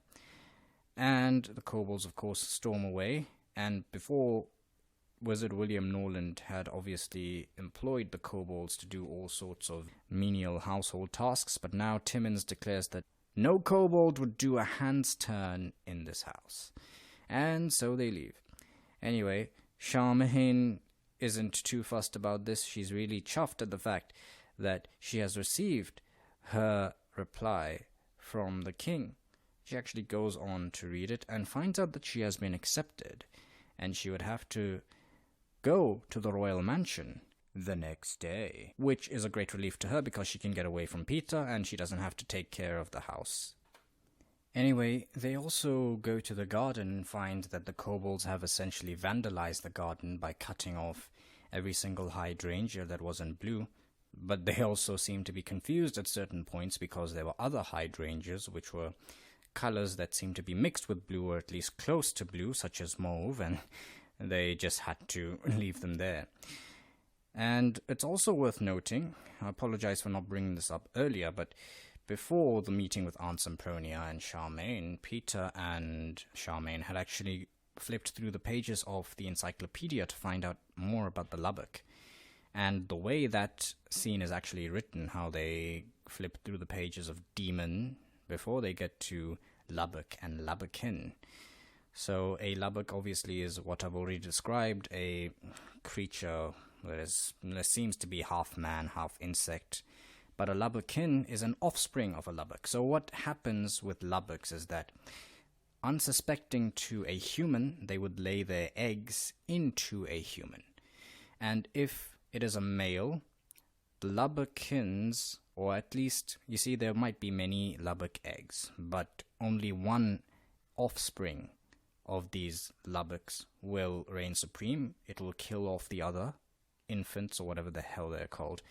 And the kobolds, of course, storm away, and before Wizard William Norland had obviously employed the kobolds to do all sorts of menial household tasks, but now Timmins declares that no kobold would do a hand's turn in this house. And so they leave. Anyway, Charmain isn't too fussed about this. She's really chuffed at the fact that she has received her reply from the king. She actually goes on to read it and finds out that she has been accepted, and she would have to go to the royal mansion the next day, which is a great relief to her because she can get away from Peter and she doesn't have to take care of the house. Anyway, they also go to the garden and find that the kobolds have essentially vandalized the garden by cutting off every single hydrangea that wasn't blue, but they also seem to be confused at certain points because there were other hydrangeas which were colors that seemed to be mixed with blue, or at least close to blue, such as mauve, and they just had to leave them there. And it's also worth noting, I apologize for not bringing this up earlier, but before the meeting with Aunt Sempronia and Charmain, Peter and Charmain had actually flipped through the pages of the encyclopedia to find out more about the Lubbock. And the way that scene is actually written, how they flip through the pages of Demon before they get to Lubbock and Lubbockin. So a Lubbock obviously is what I've already described, a creature that seems to be half man, half insect. But a Lubbockin is an offspring of a Lubbock. So what happens with Lubbocks is that, unsuspecting to a human, they would lay their eggs into a human. And if it is a male, the Lubbockins, or at least, you see, there might be many Lubbock eggs, but only one offspring of these Lubbocks will reign supreme. It will kill off the other infants, or whatever the hell they're called.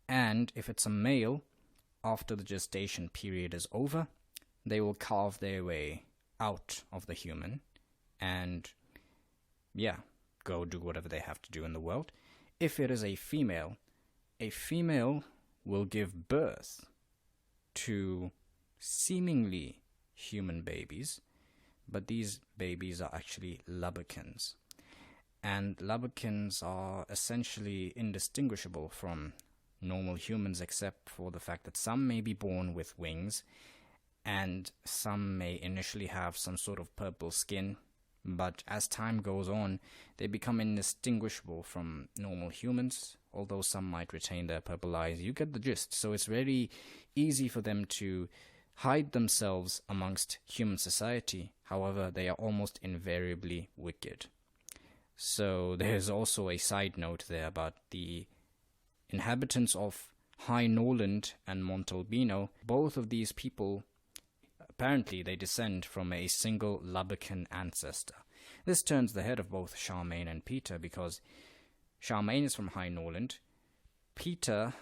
And if it's a male, after the gestation period is over, they will carve their way out of the human and, go do whatever they have to do in the world. If it is a female will give birth to seemingly human babies, but these babies are actually Lubbockins. And Lubbockins are essentially indistinguishable from normal humans, except for the fact that some may be born with wings, and some may initially have some sort of purple skin, but as time goes on, they become indistinguishable from normal humans, although some might retain their purple eyes. You get the gist. So it's very easy for them to hide themselves amongst human society. However, they are almost invariably wicked. So there's also a side note there about the inhabitants of High Norland and Montalbino. Both of these people, apparently they descend from a single Lubbockin ancestor. This turns the head of both Charmain and Peter, because Charmain is from High Norland. Peter,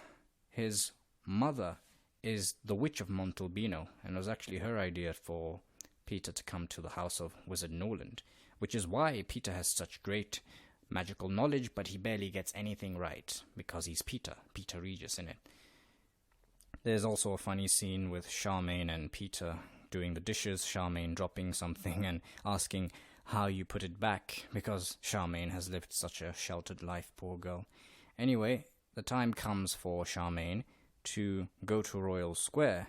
his mother, is the Witch of Montalbino, and it was actually her idea for Peter to come to the house of Wizard Norland, which is why Peter has such great magical knowledge, but he barely gets anything right, because he's Peter Regis in it. There's also a funny scene with Charmain and Peter doing the dishes, Charmain dropping something and asking how you put it back, because Charmain has lived such a sheltered life, poor girl. Anyway, the time comes for Charmain to go to Royal Square.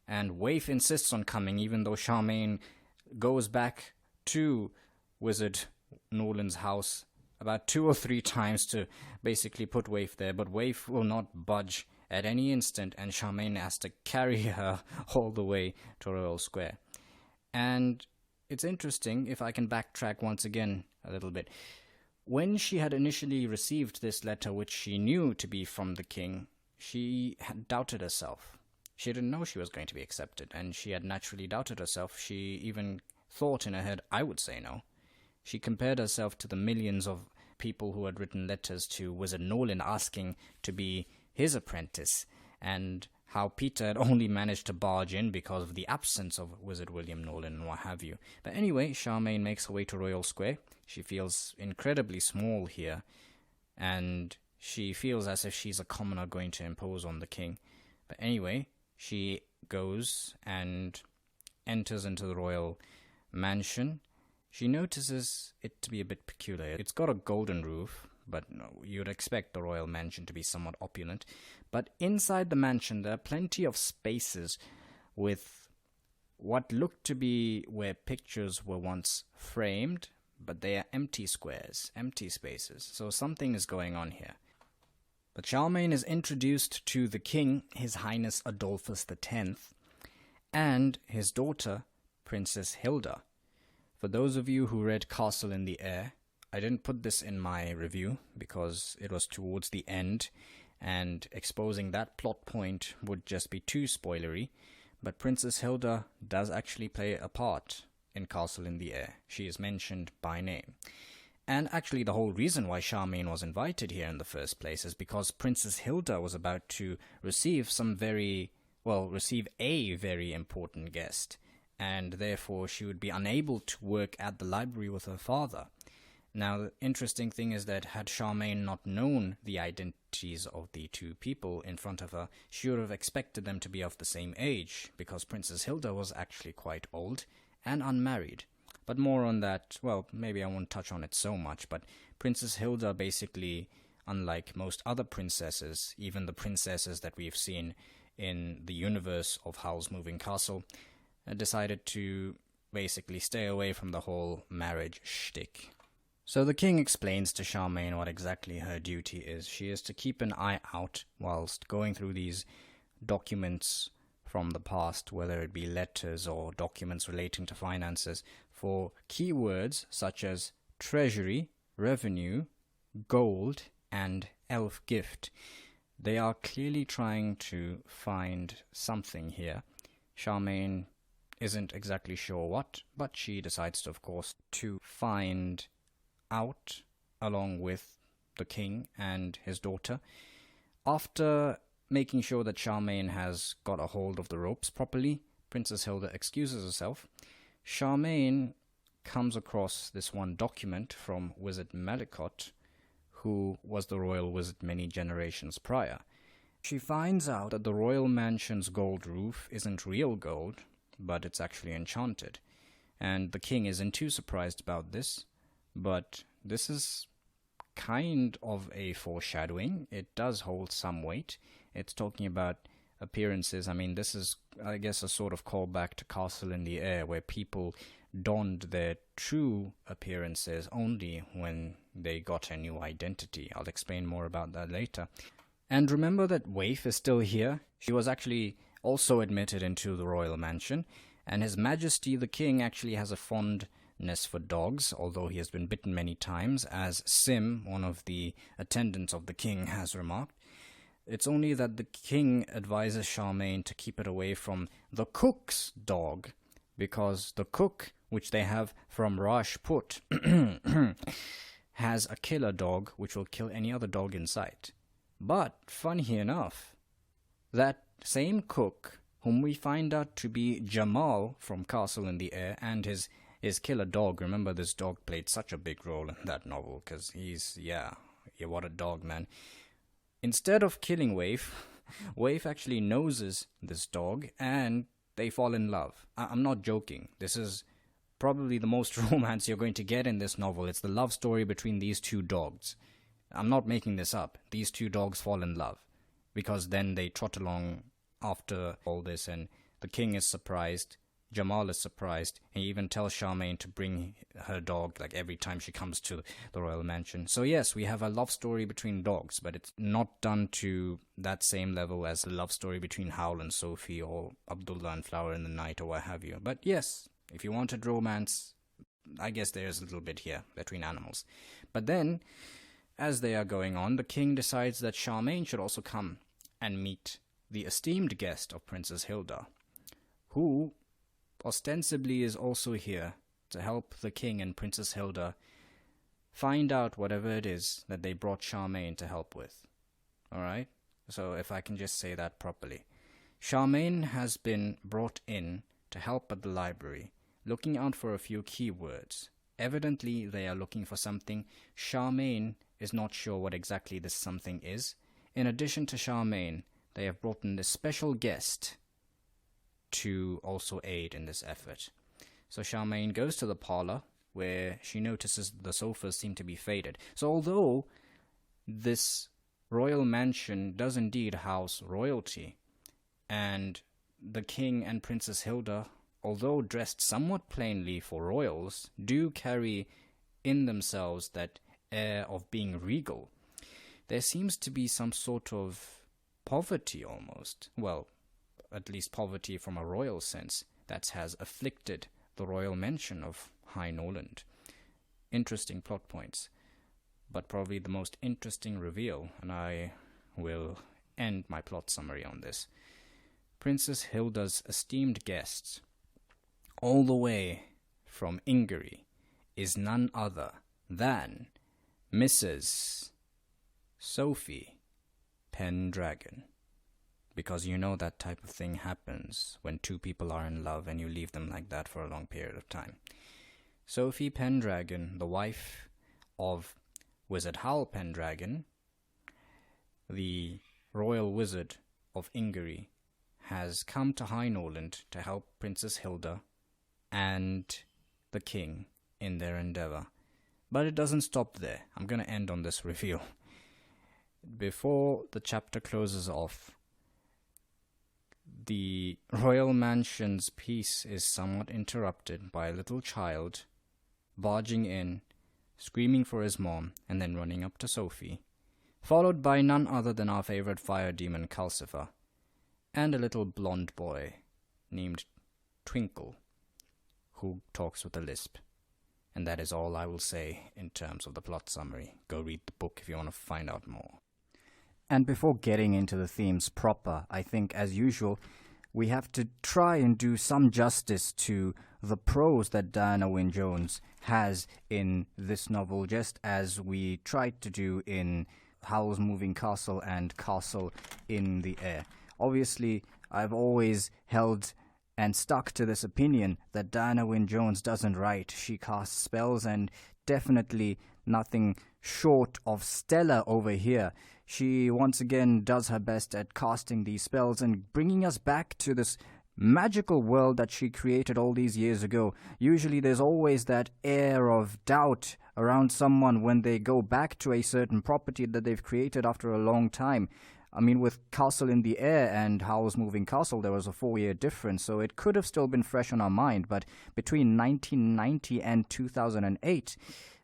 And Waif insists on coming, even though Charmain goes back to Wizard Norland's house about 2 or 3 times to basically put Waif there. But Waif will not budge at any instant, and Charmain has to carry her all the way to Royal Square. And it's interesting, if I can backtrack once again a little bit. When she had initially received this letter, which she knew to be from the king, she had doubted herself. She didn't know she was going to be accepted, and she had naturally doubted herself. She even thought in her head, I would say no. She compared herself to the millions of people who had written letters to Wizard Norland asking to be his apprentice, and how Peter had only managed to barge in because of the absence of Wizard William Norland and what have you. But anyway, Charmain makes her way to Royal Square. She feels incredibly small here, and she feels as if she's a commoner going to impose on the king. But anyway, she goes and enters into the royal mansion. She notices it to be a bit peculiar. It's got a golden roof, but you'd expect the royal mansion to be somewhat opulent. But inside the mansion, there are plenty of spaces with what looked to be where pictures were once framed, but they are empty squares, empty spaces. So something is going on here. But Charmain is introduced to the king, His Highness Adolphus X, and his daughter, Princess Hilda. For those of you who read Castle in the Air, I didn't put this in my review because it was towards the end, and exposing that plot point would just be too spoilery. But Princess Hilda does actually play a part in Castle in the Air. She is mentioned by name. And actually the whole reason why Charmain was invited here in the first place is because Princess Hilda was about to receive receive a very important guest, and therefore she would be unable to work at the library with her father. Now, the interesting thing is that had Charmain not known the identities of the two people in front of her, she would have expected them to be of the same age, because Princess Hilda was actually quite old and unmarried. But more on that, well, maybe I won't touch on it so much, but Princess Hilda basically, unlike most other princesses, even the princesses that we've seen in the universe of Howl's Moving Castle, decided to basically stay away from the whole marriage shtick. So the king explains to Charmain what exactly her duty is. She is to keep an eye out whilst going through these documents from the past, whether it be letters or documents relating to finances, for keywords such as treasury, revenue, gold, and elf gift. They are clearly trying to find something here. Charmain isn't exactly sure what, but she decides, of course, to find out along with the king and his daughter. After making sure that Charmain has got a hold of the ropes properly, Princess Hilda excuses herself. Charmain comes across this one document from Wizard Malicot, who was the royal wizard many generations prior. She finds out that the royal mansion's gold roof isn't real gold, but it's actually enchanted. And the king isn't too surprised about this, but this is kind of a foreshadowing. It does hold some weight. It's talking about appearances. I mean, this is, I guess, a sort of callback to Castle in the Air, where people donned their true appearances only when they got a new identity. I'll explain more about that later. And remember that Waif is still here. She was actually also admitted into the royal mansion, and His Majesty the King actually has a fondness for dogs, although he has been bitten many times, as Sim, one of the attendants of the king, has remarked. It's only that the king advises Charmain to keep it away from the cook's dog, because the cook, which they have from Rajput, has a killer dog which will kill any other dog in sight. But, funny enough, that same cook, whom we find out to be Jamal from Castle in the Air, and his killer dog, remember this dog played such a big role in that novel, because he's, what a dog, man. Instead of killing Waif, Waif actually noses this dog, and they fall in love. I'm not joking. This is probably the most romance you're going to get in this novel. It's the love story between these two dogs. I'm not making this up. These two dogs fall in love, because then they trot along after all this, and the king is surprised, Jamal is surprised, and he even tells Charmain to bring her dog like every time she comes to the royal mansion. So yes, we have a love story between dogs, but it's not done to that same level as the love story between Howl and Sophie, or Abdullah and Flower in the Night, or what have you. But yes, if you wanted romance, I guess there's a little bit here between animals. But then, as they are going on, the king decides that Charmain should also come and meet the esteemed guest of Princess Hilda, who ostensibly is also here to help the king and Princess Hilda find out whatever it is that they brought Charmain to help with. Alright? So if I can just say that properly. Charmain has been brought in to help at the library, looking out for a few keywords. Evidently, they are looking for something. Charmain is not sure what exactly this something is. In addition to Charmain, they have brought in this special guest to also aid in this effort. So Charmain goes to the parlor, where she notices the sofas seem to be faded. So although this royal mansion does indeed house royalty, and the king and Princess Hilda, although dressed somewhat plainly for royals, do carry in themselves that air of being regal, there seems to be some sort of poverty almost. Well, at least poverty from a royal sense, that has afflicted the royal mansion of High Norland. Interesting plot points, but probably the most interesting reveal, and I will end my plot summary on this. Princess Hilda's esteemed guests, all the way from Ingary, is none other than Mrs. Sophie Pendragon. Because you know that type of thing happens when two people are in love and you leave them like that for a long period of time. Sophie Pendragon, the wife of Wizard Howl Pendragon, the royal wizard of Ingary, has come to High Norland to help Princess Hilda and the king in their endeavor. But it doesn't stop there. I'm going to end on this reveal. Before the chapter closes off, the royal mansion's peace is somewhat interrupted by a little child barging in, screaming for his mom, and then running up to Sophie, followed by none other than our favorite fire demon Calcifer, and a little blonde boy named Twinkle, who talks with a lisp. And that is all I will say in terms of the plot summary. Go read the book if you want to find out more. And before getting into the themes proper, I think, as usual, we have to try and do some justice to the prose that Diana Wynne Jones has in this novel, just as we tried to do in Howl's Moving Castle and Castle in the Air. Obviously, I've always held and stuck to this opinion that Diana Wynne Jones doesn't write. She casts spells, and definitely nothing short of stellar over here. She once again does her best at casting these spells and bringing us back to this magical world that she created all these years ago. Usually there's always that air of doubt around someone when they go back to a certain property that they've created after a long time. I mean, with Castle in the Air and Howl's Moving Castle, there was a 4-year difference, so it could have still been fresh on our mind. But between 1990 and 2008,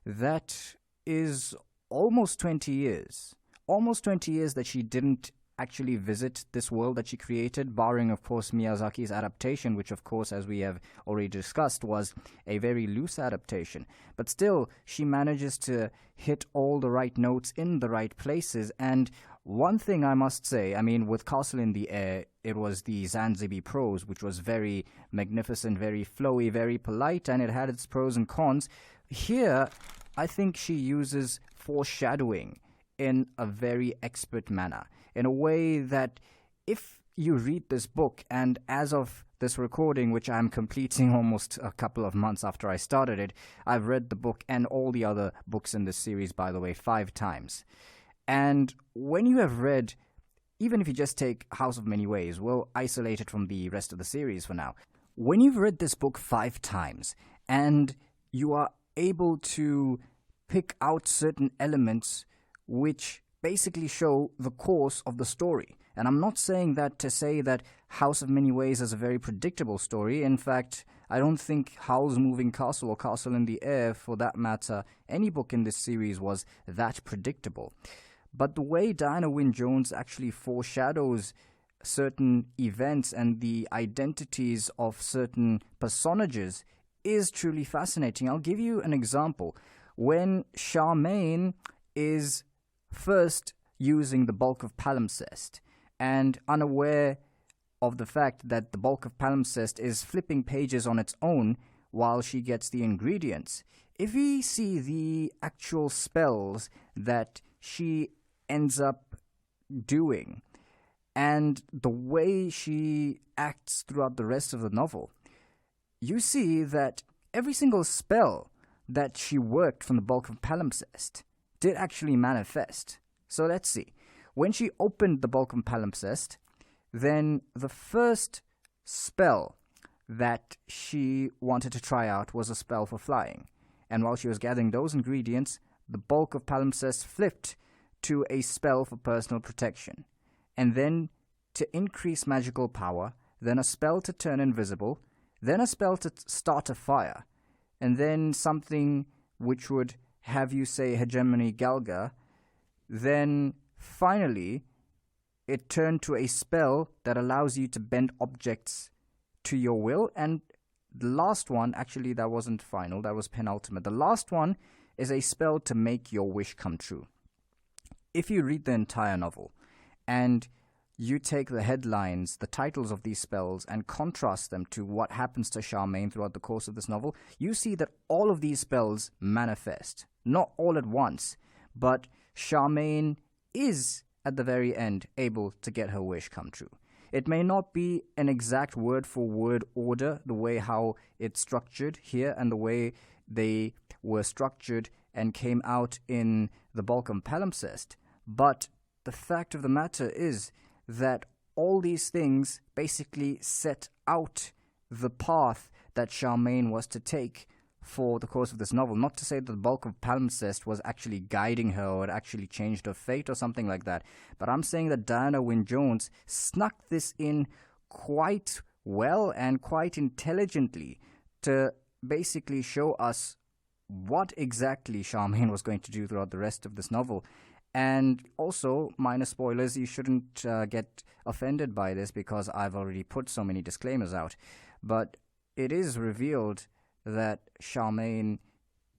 that is almost 20 years. Almost 20 years that she didn't actually visit this world that she created, barring, of course, Miyazaki's adaptation, which, of course, as we have already discussed, was a very loose adaptation. But still, she manages to hit all the right notes in the right places. And one thing I must say, I mean, with Castle in the Air, it was the Zanzibar prose, which was very magnificent, very flowy, very polite, and it had its pros and cons. Here, I think she uses foreshadowing in a very expert manner, in a way that if you read this book, and as of this recording, which I'm completing almost a couple of months after I started it, I've read the book and all the other books in this series, by the way, 5 times. And when you have read, even if you just take House of Many Ways, we'll isolate it from the rest of the series for now. When you've read this book 5 times, and you are able to pick out certain elements which basically show the course of the story. And I'm not saying that to say that House of Many Ways is a very predictable story. In fact, I don't think Howl's Moving Castle or Castle in the Air, for that matter, any book in this series was that predictable. But the way Diana Wynne Jones actually foreshadows certain events and the identities of certain personages is truly fascinating. I'll give you an example. When Charmain is first using the bulk of palimpsest and unaware of the fact that the bulk of palimpsest is flipping pages on its own while she gets the ingredients, if we see the actual spells that she ends up doing and the way she acts throughout the rest of the novel, you see that every single spell that she worked from the bulk of palimpsest did actually manifest. So let's see. When she opened the bulk of palimpsest, then the first spell that she wanted to try out was a spell for flying. And while she was gathering those ingredients, the bulk of palimpsest flipped to a spell for personal protection. And then to increase magical power, then a spell to turn invisible, then a spell to start a fire, and then something which would have you say hegemony galga, then finally it turned to a spell that allows you to bend objects to your will, and the last one, actually that wasn't final, that was penultimate. The last one is a spell to make your wish come true. If you read the entire novel and you take the headlines, the titles of these spells, and contrast them to what happens to Charmain throughout the course of this novel, you see that all of these spells manifest. Not all at once, but Charmain is, at the very end, able to get her wish come true. It may not be an exact word-for-word order, the way how it's structured here and the way they were structured and came out in the bulk of palimpsest, but the fact of the matter is that all these things basically set out the path that Charmain was to take for the course of this novel. Not to say that the bulk of palimpsest was actually guiding her or it actually changed her fate or something like that, but I'm saying that Diana Wynne Jones snuck this in quite well and quite intelligently to basically show us what exactly Charmain was going to do throughout the rest of this novel. And also, minor spoilers, you shouldn't get offended by this because I've already put so many disclaimers out. But it is revealed that Charmain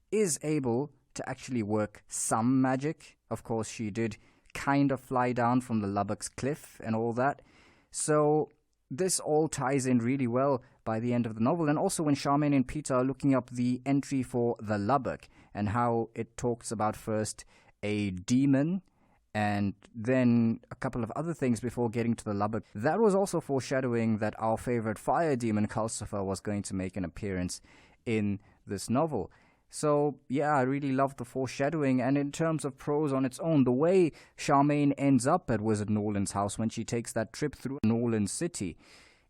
is able to actually work some magic. Of course, she did kind of fly down from the Lubbock's cliff and all that. So this all ties in really well by the end of the novel. And also when Charmain and Peter are looking up the entry for the Lubbock and how it talks about first a demon, and then a couple of other things before getting to the Lubbock. That was also foreshadowing that our favorite fire demon, Calcifer, was going to make an appearance in this novel. So, yeah, I really love the foreshadowing, and in terms of prose on its own, the way Charmain ends up at Wizard Norland's house when she takes that trip through Norland City,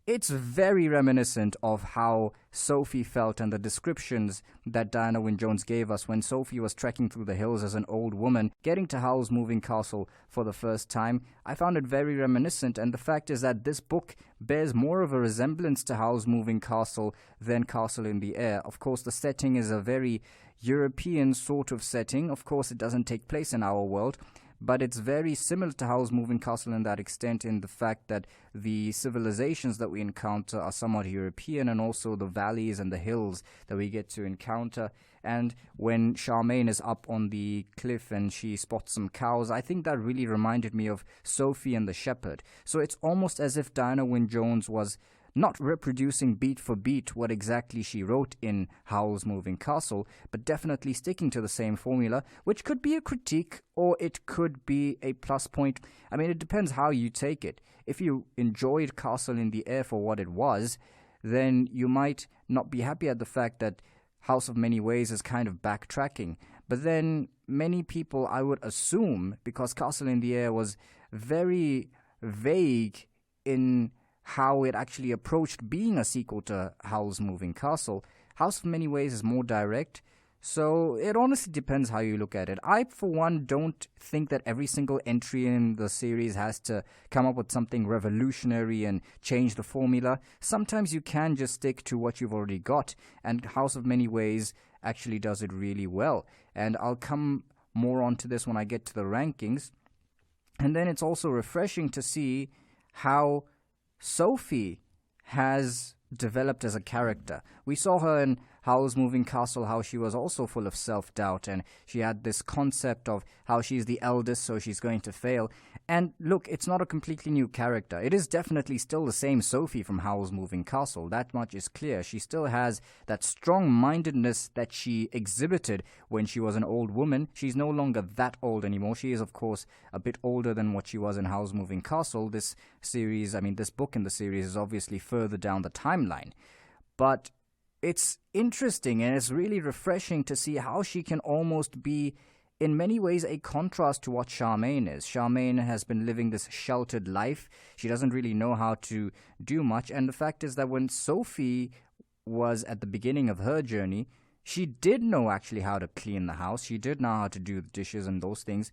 it's very reminiscent of how Sophie felt and the descriptions that Diana Wynne Jones gave us when Sophie was trekking through the hills as an old woman, getting to Howl's Moving Castle for the first time. I found it very reminiscent, and the fact is that this book bears more of a resemblance to Howl's Moving Castle than Castle in the Air. Of course, the setting is a very European sort of setting. Of course, it doesn't take place in our world, but it's very similar to Howl's Moving Castle in that extent, in the fact that the civilizations that we encounter are somewhat European, and also the valleys and the hills that we get to encounter. And when Charmain is up on the cliff and she spots some cows, I think that really reminded me of Sophie and the Shepherd. So it's almost as if Diana Wynne Jones was not reproducing beat for beat what exactly she wrote in Howl's Moving Castle, but definitely sticking to the same formula, which could be a critique or it could be a plus point. I mean, it depends how you take it. If you enjoyed Castle in the Air for what it was, then you might not be happy at the fact that House of Many Ways is kind of backtracking. But then many people, I would assume, because Castle in the Air was very vague in how it actually approached being a sequel to Howl's Moving Castle, House of Many Ways is more direct, So it honestly depends how you look at it. I, for one, don't think that every single entry in the series has to come up with something revolutionary and change the formula. Sometimes you can just stick to what you've already got, and House of Many Ways actually does it really well. And I'll come more onto this when I get to the rankings. And then it's also refreshing to see how Sophie has developed as a character. We saw her in Howl's Moving Castle, how she was also full of self-doubt, and she had this concept of how she's the eldest, so she's going to fail. And look, it's not a completely new character. It is definitely still the same Sophie from Howl's Moving Castle. That much is clear. She still has that strong-mindedness that she exhibited when she was an old woman. She's no longer that old anymore. She is, of course, a bit older than what she was in Howl's Moving Castle. This book in the series is obviously further down the timeline. But it's interesting and it's really refreshing to see how she can almost be, in many ways, a contrast to what Charmain is. Charmain has been living this sheltered life. She doesn't really know how to do much. And the fact is that when Sophie was at the beginning of her journey, she did know actually how to clean the house. She did know how to do the dishes and those things.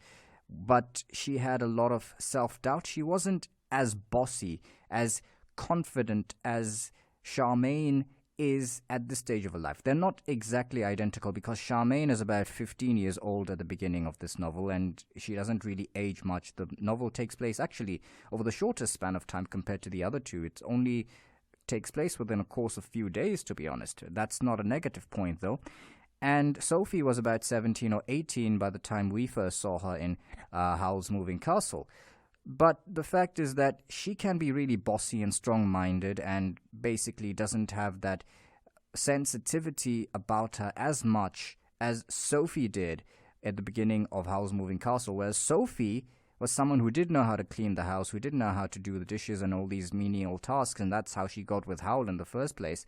But she had a lot of self-doubt. She wasn't as bossy, as confident as Charmain is at this stage of her life. They're not exactly identical because Charmain is about 15 years old at the beginning of this novel, and she doesn't really age much. The novel takes place actually over the shortest span of time compared to the other two. It only takes place within a course of few days, to be honest. That's not a negative point, though. And Sophie was about 17 or 18 by the time we first saw her in Howl's Moving Castle. But the fact is that she can be really bossy and strong-minded and basically doesn't have that sensitivity about her as much as Sophie did at the beginning of Howl's Moving Castle, whereas Sophie was someone who did know how to clean the house, who did know how to do the dishes and all these menial tasks, and that's how she got with Howl in the first place.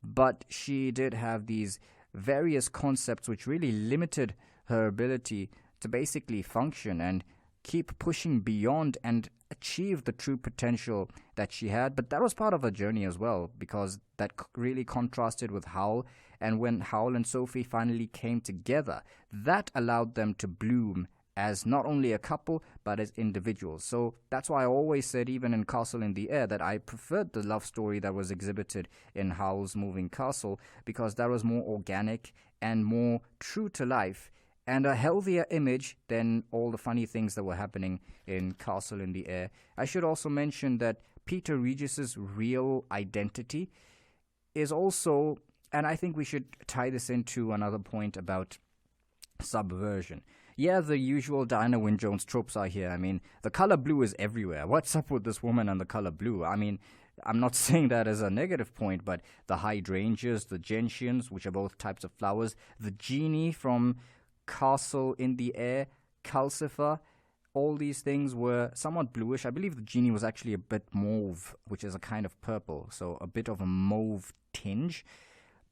But she did have these various concepts which really limited her ability to basically function and keep pushing beyond and achieve the true potential that she had. But that was part of her journey as well, because that really contrasted with Howl. And when Howl and Sophie finally came together, that allowed them to bloom as not only a couple, but as individuals. So that's why I always said, even in Castle in the Air, that I preferred the love story that was exhibited in Howl's Moving Castle, because that was more organic and more true to life, and a healthier image than all the funny things that were happening in Castle in the Air. I should also mention that Peter Regis's real identity is also, and I think we should tie this into another point about Subversion. Yeah, the usual Diana Wynne Jones tropes are here. I mean, the color blue is everywhere. What's up with this woman and the color blue? I mean, I'm not saying that as a negative point, but the hydrangeas, the gentians, which are both types of flowers, the genie from Castle in the Air, Calcifer, all these things were somewhat bluish. I believe the genie was actually a bit mauve, which is a kind of purple, so a bit of a mauve tinge.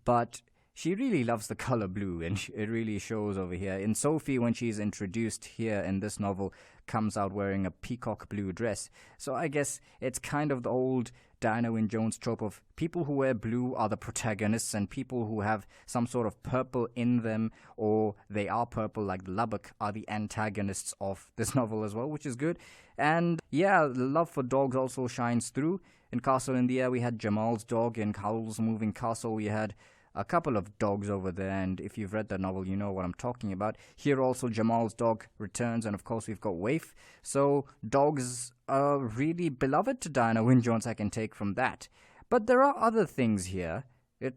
But she really loves the color blue, and it really shows over here. In Sophie, when she's introduced here in this novel, comes out wearing a peacock blue dress. So I guess it's kind of the old Diana Wynne Jones trope of people who wear blue are the protagonists, and people who have some sort of purple in them, or they are purple like the Lubbock, are the antagonists of this novel as well, which is good. And yeah, the love for dogs also shines through. In Castle in the Air, we had Jamal's dog. In Howl's Moving Castle, we had a couple of dogs over there, and if you've read the novel, you know what I'm talking about. Here also, Jamal's dog returns, and of course we've got Waif. So dogs are really beloved to Diana Wynne Jones, I can take from that. But there are other things here,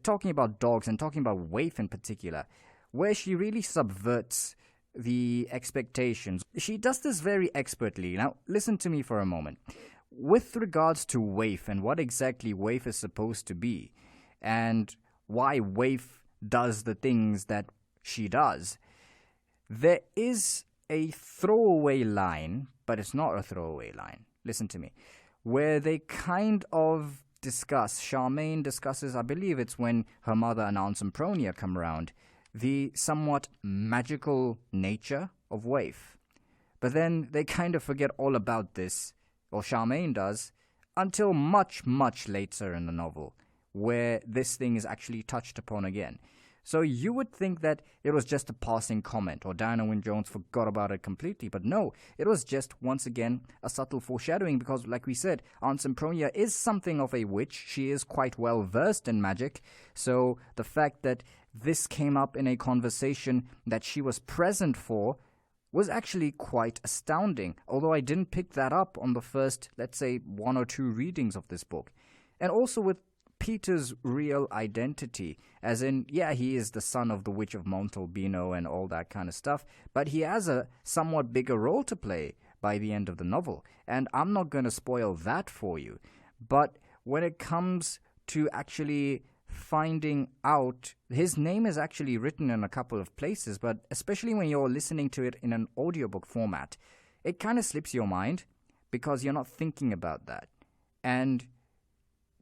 talking about dogs and talking about Waif in particular, where she really subverts the expectations. She does this very expertly. Now, listen to me for a moment. With regards to Waif and what exactly Waif is supposed to be, and why Waif does the things that she does, there is a throwaway line, but it's not a throwaway line. Listen to me. Where they kind of discuss, Charmain discusses, I believe it's when her mother and Aunt Sempronia come around, the somewhat magical nature of Waif. But then they kind of forget all about this, or Charmain does, until much, much later in the novel, where this thing is actually touched upon again. So you would think that it was just a passing comment or Diana Wynne Jones forgot about it completely. But no, it was just, once again, a subtle foreshadowing because, like we said, Aunt Sempronia is something of a witch. She is quite well versed in magic. So the fact that this came up in a conversation that she was present for was actually quite astounding, although I didn't pick that up on the first, let's say, 1 or 2 readings of this book. And also with Peter's real identity, as in, yeah, he is the son of the Witch of Montalbino and all that kind of stuff, but he has a somewhat bigger role to play by the end of the novel, and I'm not going to spoil that for you. But when it comes to actually finding out, his name is actually written in a couple of places, but especially when you're listening to it in an audiobook format, it kind of slips your mind because you're not thinking about that. And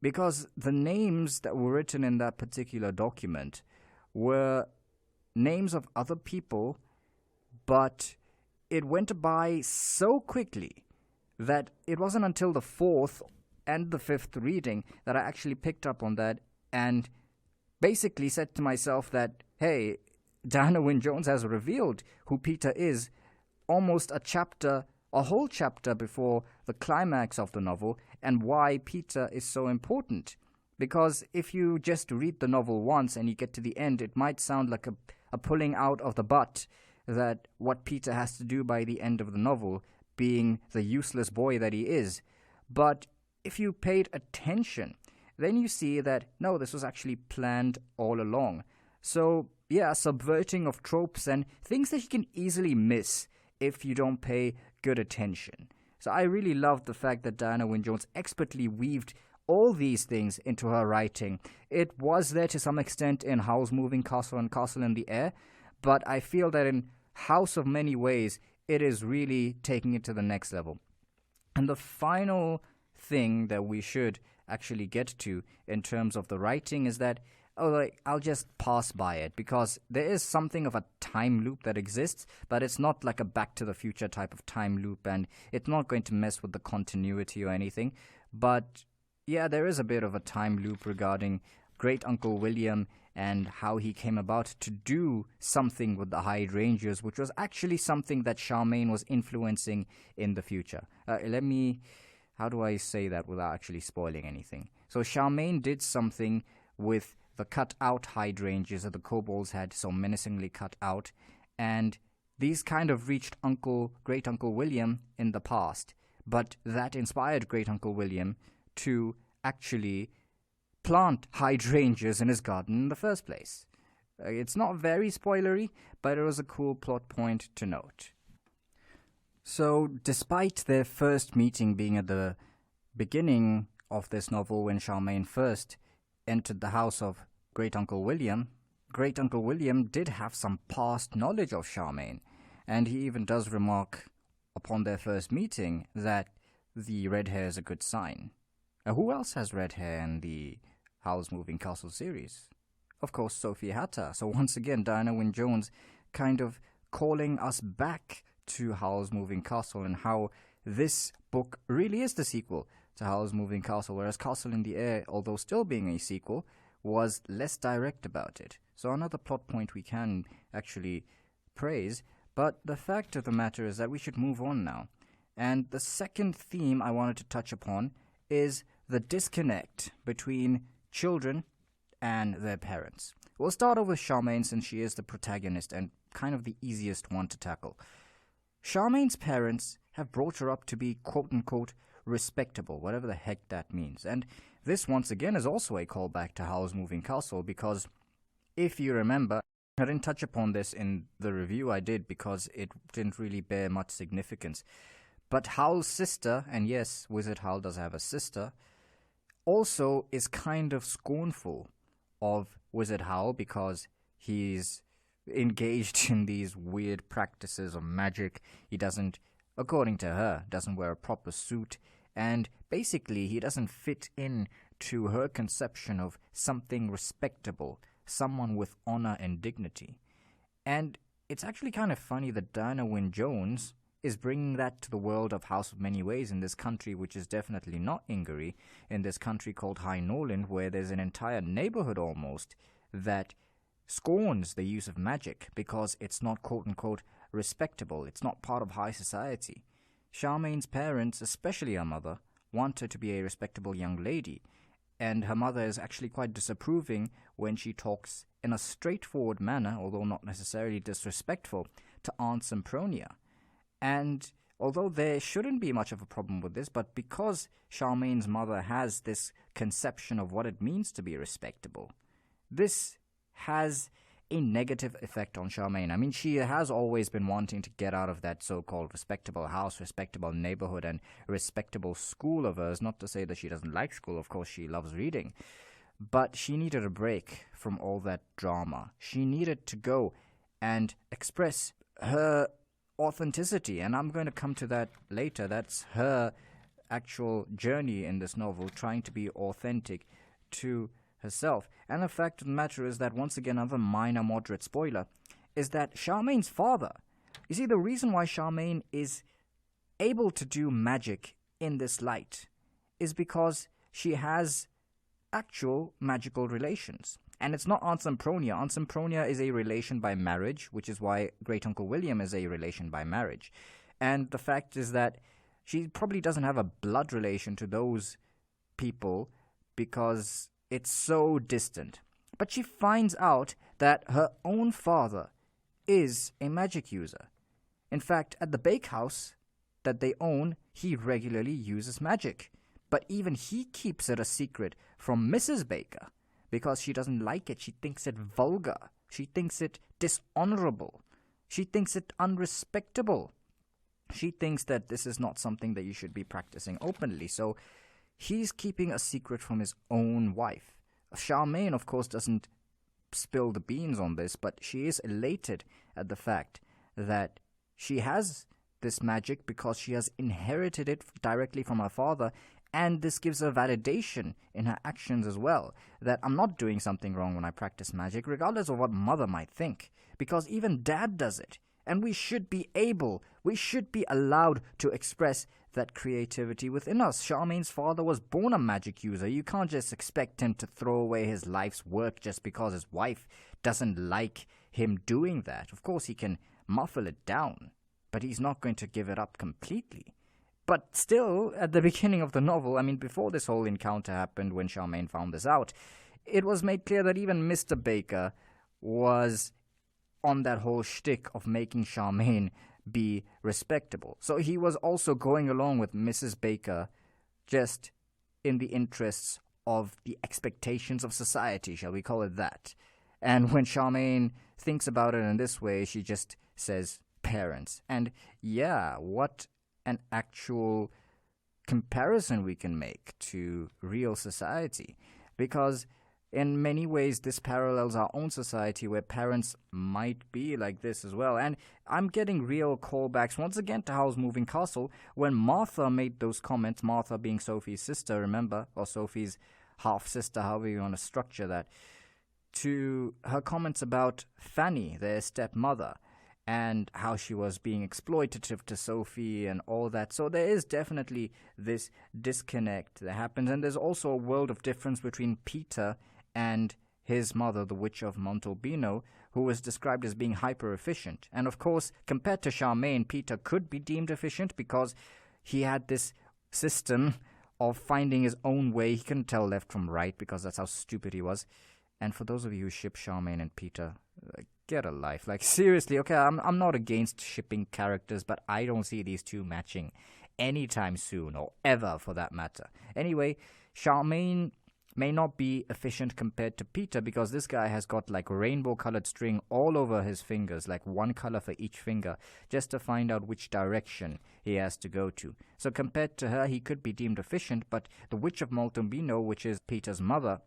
because the names that were written in that particular document were names of other people, but it went by so quickly that it wasn't until the 4th and the 5th reading that I actually picked up on that and basically said to myself that, hey, Diana Wynne Jones has revealed who Peter is almost a whole chapter before the climax of the novel, and why Peter is so important. Because if you just read the novel once and you get to the end, it might sound like a pulling out of the butt that what Peter has to do by the end of the novel, being the useless boy that he is. But if you paid attention, then you see that, no, this was actually planned all along. So, yeah, subverting of tropes and things that you can easily miss if you don't pay good attention. So I really loved the fact that Diana Wynne Jones expertly weaved all these things into her writing. It was there to some extent in Howl's Moving Castle and Castle in the Air, but I feel that in House of Many Ways, it is really taking it to the next level. And the final thing that we should actually get to in terms of the writing is that I'll just pass by it because there is something of a time loop that exists, but it's not like a Back to the Future type of time loop, and it's not going to mess with the continuity or anything. But yeah, there is a bit of a time loop regarding Great Uncle William and how he came about to do something with the hydrangeas, which was actually something that Charmain was influencing in the future. How do I say that without actually spoiling anything? So Charmain did something with the cut-out hydrangeas that the kobolds had so menacingly cut out, and these kind of reached Great Uncle William in the past, but that inspired Great Uncle William to actually plant hydrangeas in his garden in the first place. It's not very spoilery, but it was a cool plot point to note. So, despite their first meeting being at the beginning of this novel when Charmain first entered the house of Great Uncle William did have some past knowledge of Charmain, and he even does remark upon their first meeting that the red hair is a good sign. Who else has red hair in the Howl's Moving Castle series? Of course, Sophie Hatter. So once again, Diana Wynne Jones kind of calling us back to Howl's Moving Castle and how this book really is the sequel to Howl's Moving Castle, whereas Castle in the Air, although still being a sequel, was less direct about it. So another plot point we can actually praise, but the fact of the matter is that we should move on now. And the second theme I wanted to touch upon is the disconnect between children and their parents. We'll start off with Charmain since she is the protagonist and kind of the easiest one to tackle. Charmain's parents have brought her up to be quote-unquote respectable, whatever the heck that means. And this, once again, is also a callback to Howl's Moving Castle because, if you remember, I didn't touch upon this in the review I did because it didn't really bear much significance. But Howl's sister, and yes, Wizard Howl does have a sister, also is kind of scornful of Wizard Howl because he's engaged in these weird practices of magic. He doesn't, according to her, doesn't wear a proper suit, and basically he doesn't fit in to her conception of something respectable, someone with honor and dignity. And it's actually kind of funny that Diana Wynne Jones is bringing that to the world of House of Many Ways in this country, which is definitely not Ingery, in this country called High Norland, where there's an entire neighborhood almost that scorns the use of magic because it's not quote-unquote respectable. It's not part of high society. Charmain's parents, especially her mother, want her to be a respectable young lady, and her mother is actually quite disapproving when she talks in a straightforward manner, although not necessarily disrespectful, to Aunt Sempronia. And although there shouldn't be much of a problem with this, but because Charmain's mother has this conception of what it means to be respectable, this has a negative effect on Charmain. I mean, she has always been wanting to get out of that so-called respectable house, respectable neighborhood, and respectable school of hers. Not to say that she doesn't like school, of course she loves reading. But she needed a break from all that drama. She needed to go and express her authenticity, and I'm going to come to that later. That's her actual journey in this novel, trying to be authentic to herself. And the fact of the matter is that, once again, another minor moderate spoiler, is that Charmain's father, you see, the reason why Charmain is able to do magic in this light is because she has actual magical relations. And it's not Aunt Sempronia. Aunt Sempronia is a relation by marriage, which is why Great Uncle William is a relation by marriage. And the fact is that she probably doesn't have a blood relation to those people because it's so distant. But she finds out that her own father is a magic user. In fact, at the bakehouse that they own, he regularly uses magic. But even he keeps it a secret from Mrs. Baker because she doesn't like it. She thinks it vulgar. She thinks it dishonorable. She thinks it unrespectable. She thinks that this is not something that you should be practicing openly. So he's keeping a secret from his own wife. Charmain, of course, doesn't spill the beans on this, but she is elated at the fact that she has this magic because she has inherited it directly from her father, and this gives her validation in her actions as well, that I'm not doing something wrong when I practice magic, regardless of what mother might think, because even dad does it. And we should be allowed to express that creativity within us. Charmain's father was born a magic user. You can't just expect him to throw away his life's work just because his wife doesn't like him doing that. Of course, he can muffle it down, but he's not going to give it up completely. But still, at the beginning of the novel, I mean, before this whole encounter happened, when Charmain found this out, it was made clear that even Mr. Baker was on that whole shtick of making Charmain be respectable. So he was also going along with Mrs. Baker just in the interests of the expectations of society, shall we call it that. And when Charmain thinks about it in this way, she just says parents. And yeah, what an actual comparison we can make to real society. Because in many ways, this parallels our own society where parents might be like this as well. And I'm getting real callbacks once again to Howl's Moving Castle when Martha made those comments, Martha being Sophie's sister, remember, or Sophie's half-sister, however you want to structure that, to her comments about Fanny, their stepmother, and how she was being exploitative to Sophie and all that. So there is definitely this disconnect that happens. And there's also a world of difference between Peter and his mother, the Witch of Montalbino, who was described as being hyper-efficient. And of course, compared to Charmain, Peter could be deemed efficient because he had this system of finding his own way. He couldn't tell left from right because that's how stupid he was. And for those of you who ship Charmain and Peter, get a life. Like, seriously, okay, I'm not against shipping characters, but I don't see these two matching anytime soon, or ever for that matter. Anyway, Charmain may not be efficient compared to Peter because this guy has got like rainbow-colored string all over his fingers, like one color for each finger, just to find out which direction he has to go to. So compared to her, he could be deemed efficient, but the Witch of Montalbino, which is Peter's mother,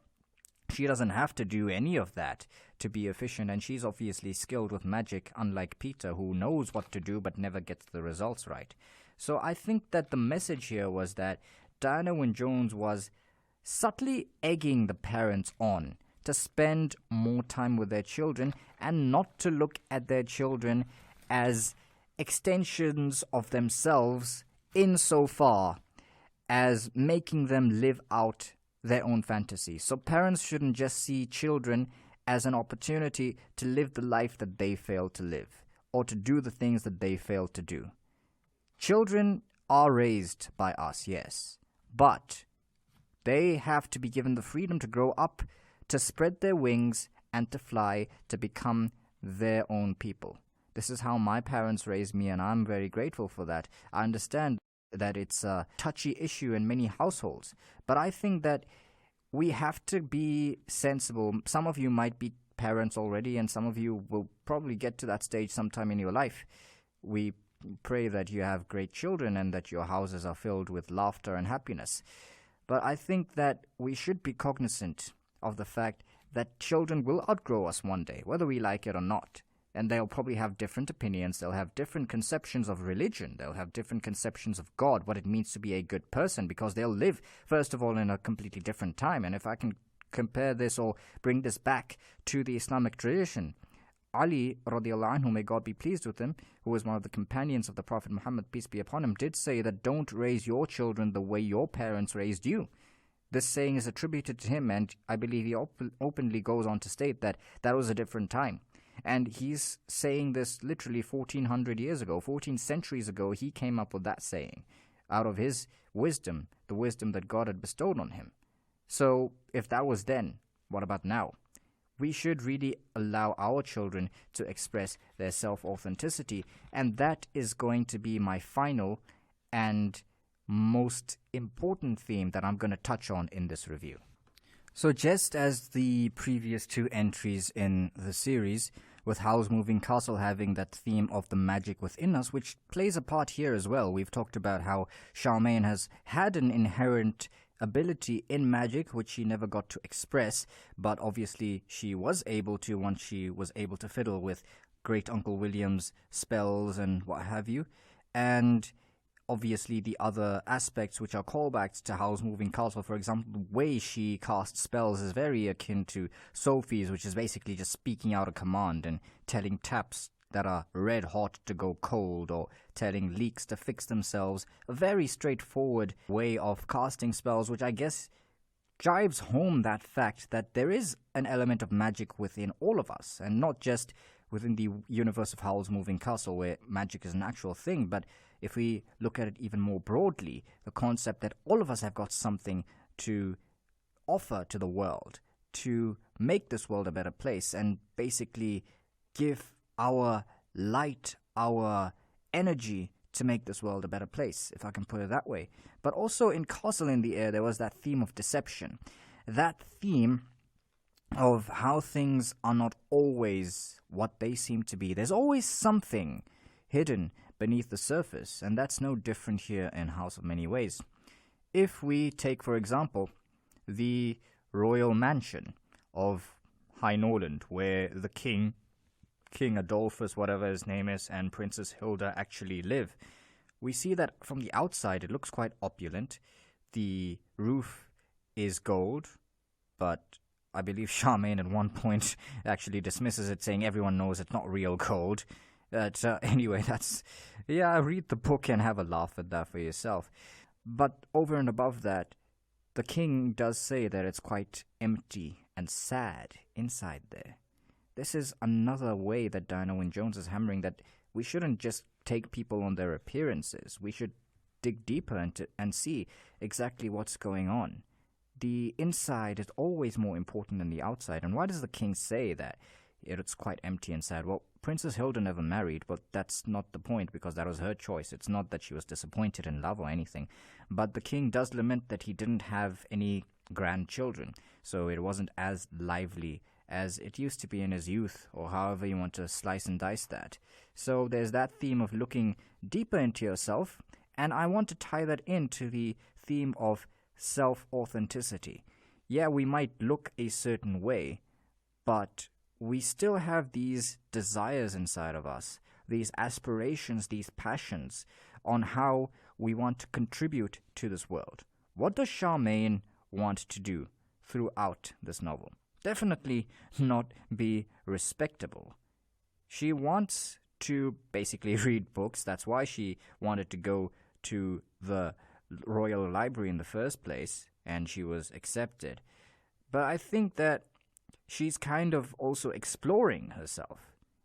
she doesn't have to do any of that to be efficient, and she's obviously skilled with magic, unlike Peter, who knows what to do but never gets the results right. So I think that the message here was that Diana Wynne Jones was subtly egging the parents on to spend more time with their children and not to look at their children as extensions of themselves insofar as making them live out their own fantasies. So parents shouldn't just see children as an opportunity to live the life that they failed to live, or to do the things that they failed to do. Children are raised by us, yes, but they have to be given the freedom to grow up, to spread their wings, and to fly, to become their own people. This is how my parents raised me, and I'm very grateful for that. I understand that it's a touchy issue in many households, but I think that we have to be sensible. Some of you might be parents already, and some of you will probably get to that stage sometime in your life. We pray that you have great children and that your houses are filled with laughter and happiness. But I think that we should be cognizant of the fact that children will outgrow us one day, whether we like it or not. And they'll probably have different opinions, they'll have different conceptions of religion, they'll have different conceptions of God, what it means to be a good person, because they'll live, first of all, in a completely different time. And if I can compare this or bring this back to the Islamic tradition, Ali radiallahu anhu, may God be pleased with him, who was one of the companions of the Prophet Muhammad, peace be upon him, did say that don't raise your children the way your parents raised you. This saying is attributed to him, and I believe he openly goes on to state that that was a different time. And he's saying this literally 1400 years ago, 14 centuries ago, he came up with that saying out of his wisdom, the wisdom that God had bestowed on him. So if that was then, what about now? We should really allow our children to express their self-authenticity, and that is going to be my final and most important theme that I'm going to touch on in this review. So just as the previous two entries in the series, with Howl's Moving Castle having that theme of the magic within us, which plays a part here as well. We've talked about how Charmain has had an inherent ability in magic, which she never got to express, but obviously she was able to once she was able to fiddle with Great Uncle William's spells and what have you. And obviously the other aspects which are callbacks to Howl's Moving Castle, for example, the way she casts spells is very akin to Sophie's, which is basically just speaking out a command and telling taps that are red hot to go cold, or telling leaks to fix themselves. A very straightforward way of casting spells, which I guess drives home that fact that there is an element of magic within all of us, and not just within the universe of Howl's Moving Castle, where magic is an actual thing, but if we look at it even more broadly, the concept that all of us have got something to offer to the world, to make this world a better place, and basically give our light, our energy to make this world a better place, if I can put it that way. But also in Castle in the Air, there was that theme of deception. That theme of how things are not always what they seem to be. There's always something hidden beneath the surface, and that's no different here in House of Many Ways. If we take, for example, the royal mansion of High Norland, where the King Adolphus, whatever his name is, and Princess Hilda actually live, we see that from the outside it looks quite opulent. The roof is gold, but I believe Charmain at one point actually dismisses it, saying everyone knows it's not real gold. Anyway, read the book and have a laugh at that for yourself. But over and above that, the king does say that it's quite empty and sad inside there. This is another way that Diana Wynne Jones is hammering that we shouldn't just take people on their appearances. We should dig deeper and see exactly what's going on. The inside is always more important than the outside. And why does the king say that it's quite empty and sad? Well, Princess Hilda never married, but that's not the point, because that was her choice. It's not that she was disappointed in love or anything. But the king does lament that he didn't have any grandchildren, so it wasn't as lively as it used to be in his youth, or however you want to slice and dice that. So there's that theme of looking deeper into yourself, and I want to tie that into the theme of self-authenticity. Yeah, we might look a certain way, but we still have these desires inside of us, these aspirations, these passions on how we want to contribute to this world. What does Charmain want to do throughout this novel? Definitely not be respectable. She wants to basically read books. That's why she wanted to go to the Royal Library in the first place, and she was accepted. But I think that she's kind of also exploring herself.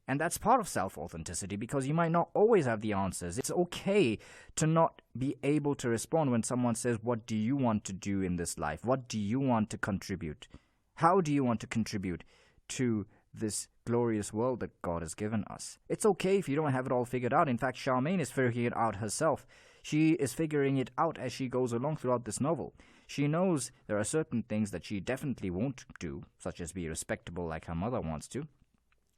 And that's part of self-authenticity, because you might not always have the answers. It's okay to not be able to respond when someone says, what do you want to do in this life? What do you want to contribute? How do you want to contribute to this glorious world that God has given us? It's okay if you don't have it all figured out. In fact, Charmain is figuring it out herself. She is figuring it out as she goes along throughout this novel. She knows there are certain things that she definitely won't do, such as be respectable like her mother wants to.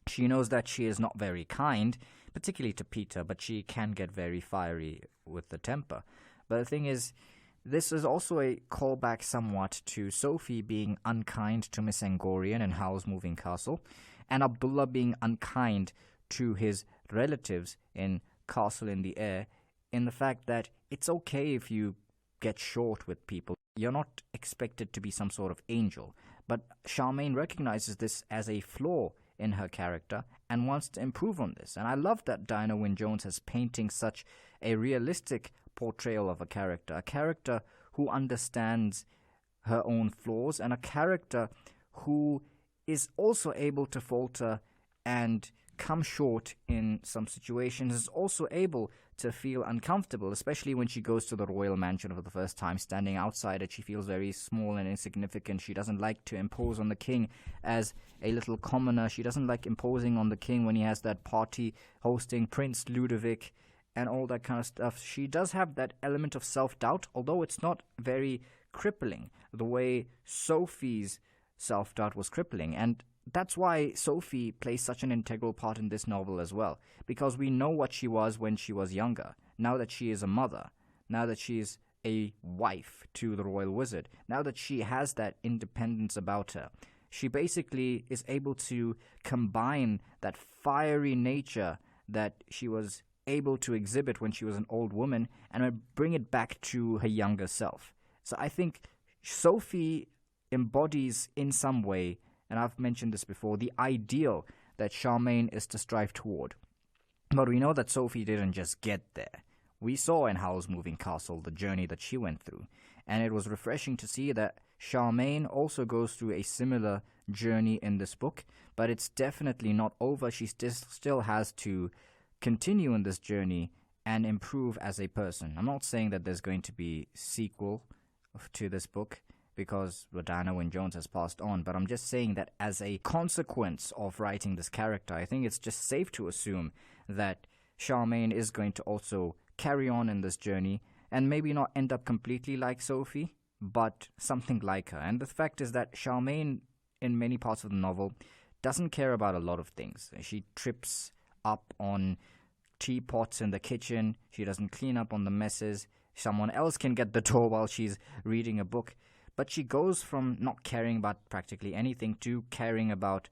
She knows that she is not very kind, particularly to Peter, but she can get very fiery with the temper. But the thing is, this is also a callback somewhat to Sophie being unkind to Miss Angorian in Howl's Moving Castle, and Abdullah being unkind to his relatives in Castle in the Air, in the fact that it's okay if you get short with people. You're not expected to be some sort of angel. But Charmain recognizes this as a flaw in her character and wants to improve on this. And I love that Diana Wynne Jones is painting such a realistic portrayal of a character who understands her own flaws, and a character who is also able to falter and come short in some situations, is also able to feel uncomfortable, especially when she goes to the royal mansion for the first time. Standing outside it, she feels very small and insignificant. She doesn't like to impose on the king as a little commoner. She doesn't like imposing on the king when he has that party hosting Prince Ludovic and all that kind of stuff. She does have that element of self-doubt, although it's not very crippling the way Sophie's self-doubt was crippling. And that's why Sophie plays such an integral part in this novel as well, because we know what she was when she was younger. Now that she is a mother, now that she is a wife to the royal wizard, now that she has that independence about her, she basically is able to combine that fiery nature that she was able to exhibit when she was an old woman and bring it back to her younger self. So I think Sophie embodies in some way, and I've mentioned this before, the ideal that Charmain is to strive toward. But we know that Sophie didn't just get there. We saw in Howl's Moving Castle the journey that she went through, and it was refreshing to see that Charmain also goes through a similar journey in this book, but it's definitely not over. She still has to continue in this journey and improve as a person. I'm not saying that there's going to be sequel to this book, because Diana Wynne Jones has passed on, but I'm just saying that as a consequence of writing this character, I think it's just safe to assume that Charmain is going to also carry on in this journey and maybe not end up completely like Sophie, but something like her. And the fact is that Charmain, in many parts of the novel, doesn't care about a lot of things. She trips up on teapots in the kitchen. She doesn't clean up on the messes. Someone else can get the door while she's reading a book. But she goes from not caring about practically anything to caring about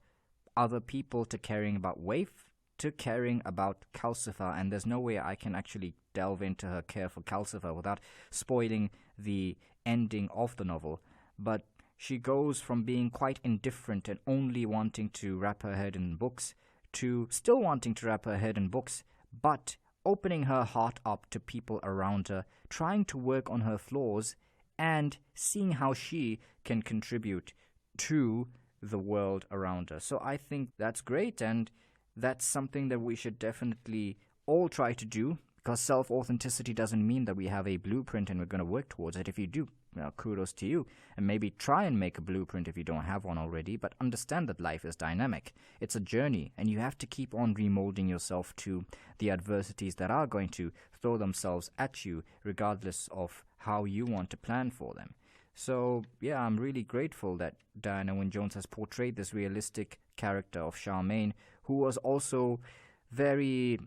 other people, to caring about Waif, to caring about Calcifer. And there's no way I can actually delve into her care for Calcifer without spoiling the ending of the novel. But she goes from being quite indifferent and only wanting to wrap her head in books to still wanting to wrap her head in books, but opening her heart up to people around her, trying to work on her flaws, and seeing how she can contribute to the world around her. So I think that's great, and that's something that we should definitely all try to do, because self-authenticity doesn't mean that we have a blueprint and we're going to work towards it. If you do, kudos to you, and maybe try and make a blueprint if you don't have one already, but understand that life is dynamic. It's a journey, and you have to keep on remolding yourself to the adversities that are going to throw themselves at you, regardless of how you want to plan for them. So, yeah, I'm really grateful that Diana Wynne Jones has portrayed this realistic character of Charmain, who was also very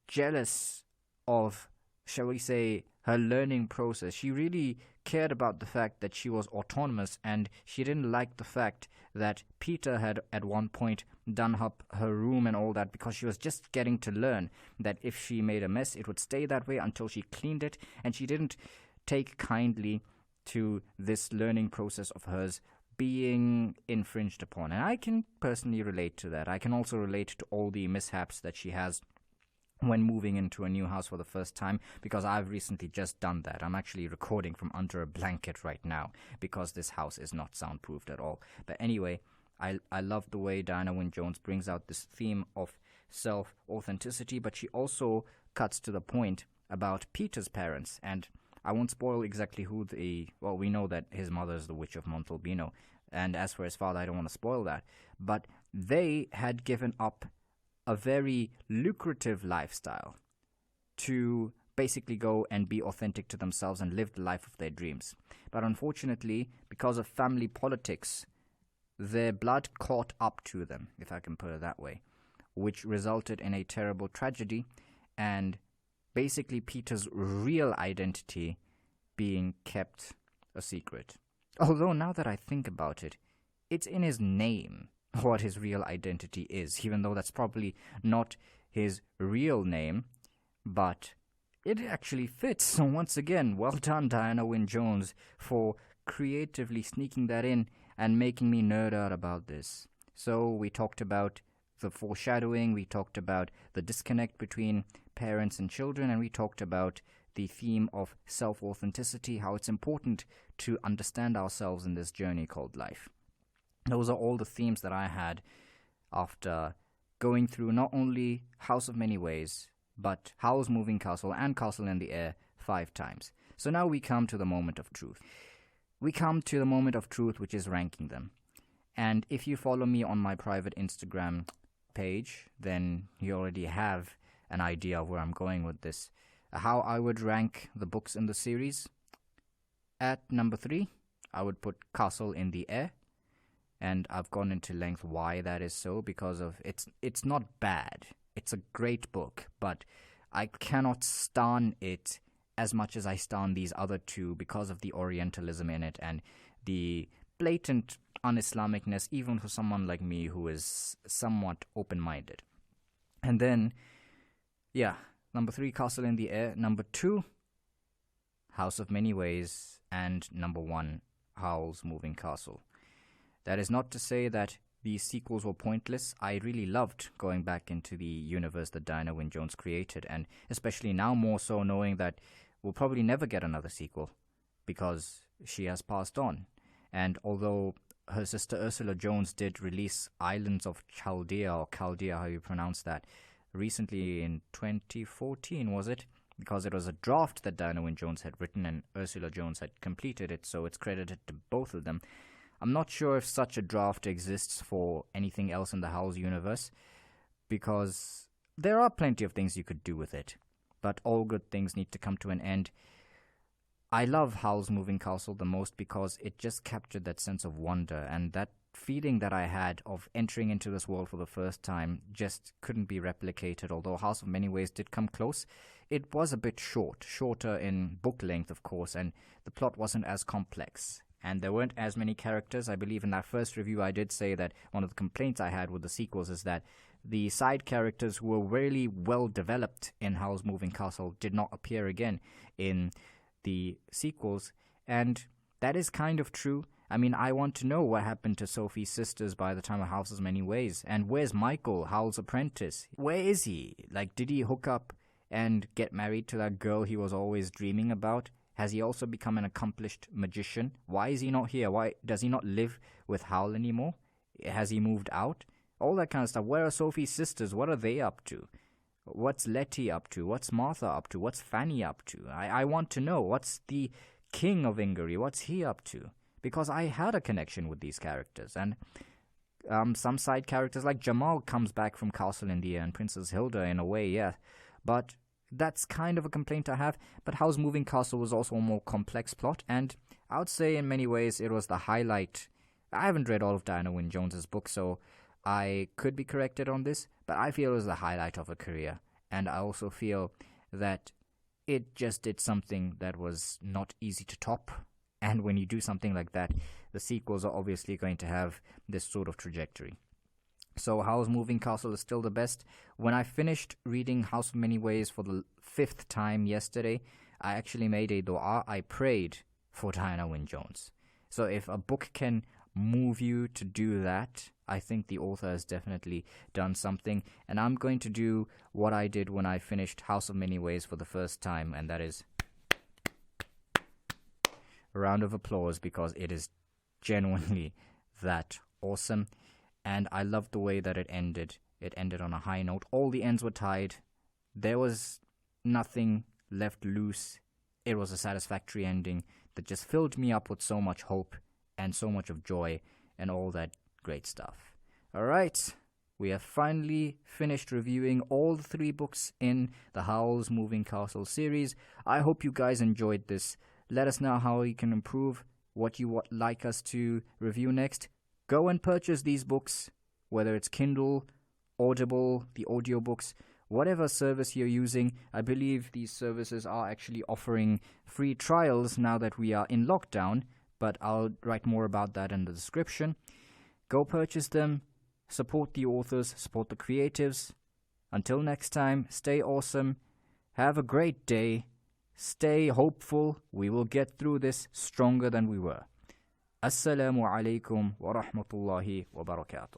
jealous of, shall we say, her learning process. She really cared about the fact that she was autonomous, and she didn't like the fact that Peter had at one point done up her room and all that, because she was just getting to learn that if she made a mess, it would stay that way until she cleaned it, and she didn't take kindly to this learning process of hers being infringed upon. And I can personally relate to that. I can also relate to all the mishaps that she has when moving into a new house for the first time, because I've recently just done that. I'm actually recording from under a blanket right now because this house is not soundproofed at all. But anyway, I love the way Diana Wynne Jones brings out this theme of self-authenticity, but she also cuts to the point about Peter's parents. And I won't spoil exactly who we know that his mother is the Witch of Montalbino. And as for his father, I don't want to spoil that. But they had given up a very lucrative lifestyle to basically go and be authentic to themselves and live the life of their dreams. But unfortunately, because of family politics, their blood caught up to them, if I can put it that way, which resulted in a terrible tragedy and basically Peter's real identity being kept a secret. Although now that I think about it, it's in his name what his real identity is, even though that's probably not his real name, but it actually fits. So once again, well done, Diana Wynne Jones, for creatively sneaking that in and making me nerd out about this. So we talked about the foreshadowing, we talked about the disconnect between parents and children, and we talked about the theme of self-authenticity, how it's important to understand ourselves in this journey called life. Those are all the themes that I had after going through not only House of Many Ways, but Howl's Moving Castle and Castle in the Air 5 times. So now we come to the moment of truth. We come to the moment of truth, which is ranking them. And if you follow me on my private Instagram page, then you already have an idea of where I'm going with this. How I would rank the books in the series. At number 3, I would put Castle in the Air. And I've gone into length why that is so, because of it's not bad. It's a great book, but I cannot stan it as much as I stan these other two because of the Orientalism in it and the blatant un-Islamicness, even for someone like me who is somewhat open-minded. And then, number 3, Castle in the Air. Number 2, House of Many Ways. And number 1, Howl's Moving Castle. That is not to say that these sequels were pointless. I really loved going back into the universe that Diana Wynne Jones created, and especially now more so knowing that we'll probably never get another sequel because she has passed on. And although her sister Ursula Jones did release Islands of Chaldea, or Chaldea, how you pronounce that, recently in 2014, was it? Because it was a draft that Diana Wynne Jones had written and Ursula Jones had completed it, so it's credited to both of them. I'm not sure if such a draft exists for anything else in the Howl's universe, because there are plenty of things you could do with it, but all good things need to come to an end. I love Howl's Moving Castle the most because it just captured that sense of wonder, and that feeling that I had of entering into this world for the first time just couldn't be replicated. Although House of Many Ways did come close, it was a bit shorter in book length, of course, and the plot wasn't as complex. And there weren't as many characters. I believe in that first review I did say that one of the complaints I had with the sequels is that the side characters who were really well developed in Howl's Moving Castle did not appear again in the sequels. And that is kind of true. I mean, I want to know what happened to Sophie's sisters by the time of House of Many Ways. And where's Michael, Howl's apprentice? Where is he? Like, did he hook up and get married to that girl he was always dreaming about? Has he also become an accomplished magician? Why is he not here? Why does he not live with Howl anymore? Has he moved out? All that kind of stuff. Where are Sophie's sisters? What are they up to? What's Letty up to? What's Martha up to? What's Fanny up to? I want to know. What's the king of Ingery? What's he up to? Because I had a connection with these characters. And some side characters like Jamal comes back from Castle in the Air and Princess Hilda in a way, yeah. But that's kind of a complaint I have, but Howl's Moving Castle was also a more complex plot, and I would say in many ways it was the highlight. I haven't read all of Diana Wynne Jones's books, so I could be corrected on this, but I feel it was the highlight of her career, and I also feel that it just did something that was not easy to top, and when you do something like that, the sequels are obviously going to have this sort of trajectory. So Howl's Moving Castle is still the best. When I finished reading House of Many Ways for the 5th time yesterday, I actually made a dua. I prayed for Diana Wynne Jones. So if a book can move you to do that, I think the author has definitely done something. And I'm going to do what I did when I finished House of Many Ways for the first time, and that is a round of applause, because it is genuinely that awesome. And I loved the way that it ended. It ended on a high note. All the ends were tied. There was nothing left loose. It was a satisfactory ending that just filled me up with so much hope and so much of joy and all that great stuff. Alright, we have finally finished reviewing all the 3 books in the Howl's Moving Castle series. I hope you guys enjoyed this. Let us know how we can improve, what you would like us to review next. Go and purchase these books, whether it's Kindle, Audible, the audiobooks, whatever service you're using. I believe these services are actually offering free trials now that we are in lockdown, but I'll write more about that in the description. Go purchase them, support the authors, support the creatives. Until next time, stay awesome, have a great day, stay hopeful, we will get through this stronger than we were. Assalamu alaikum wa rahmatullahi wa barakatuh.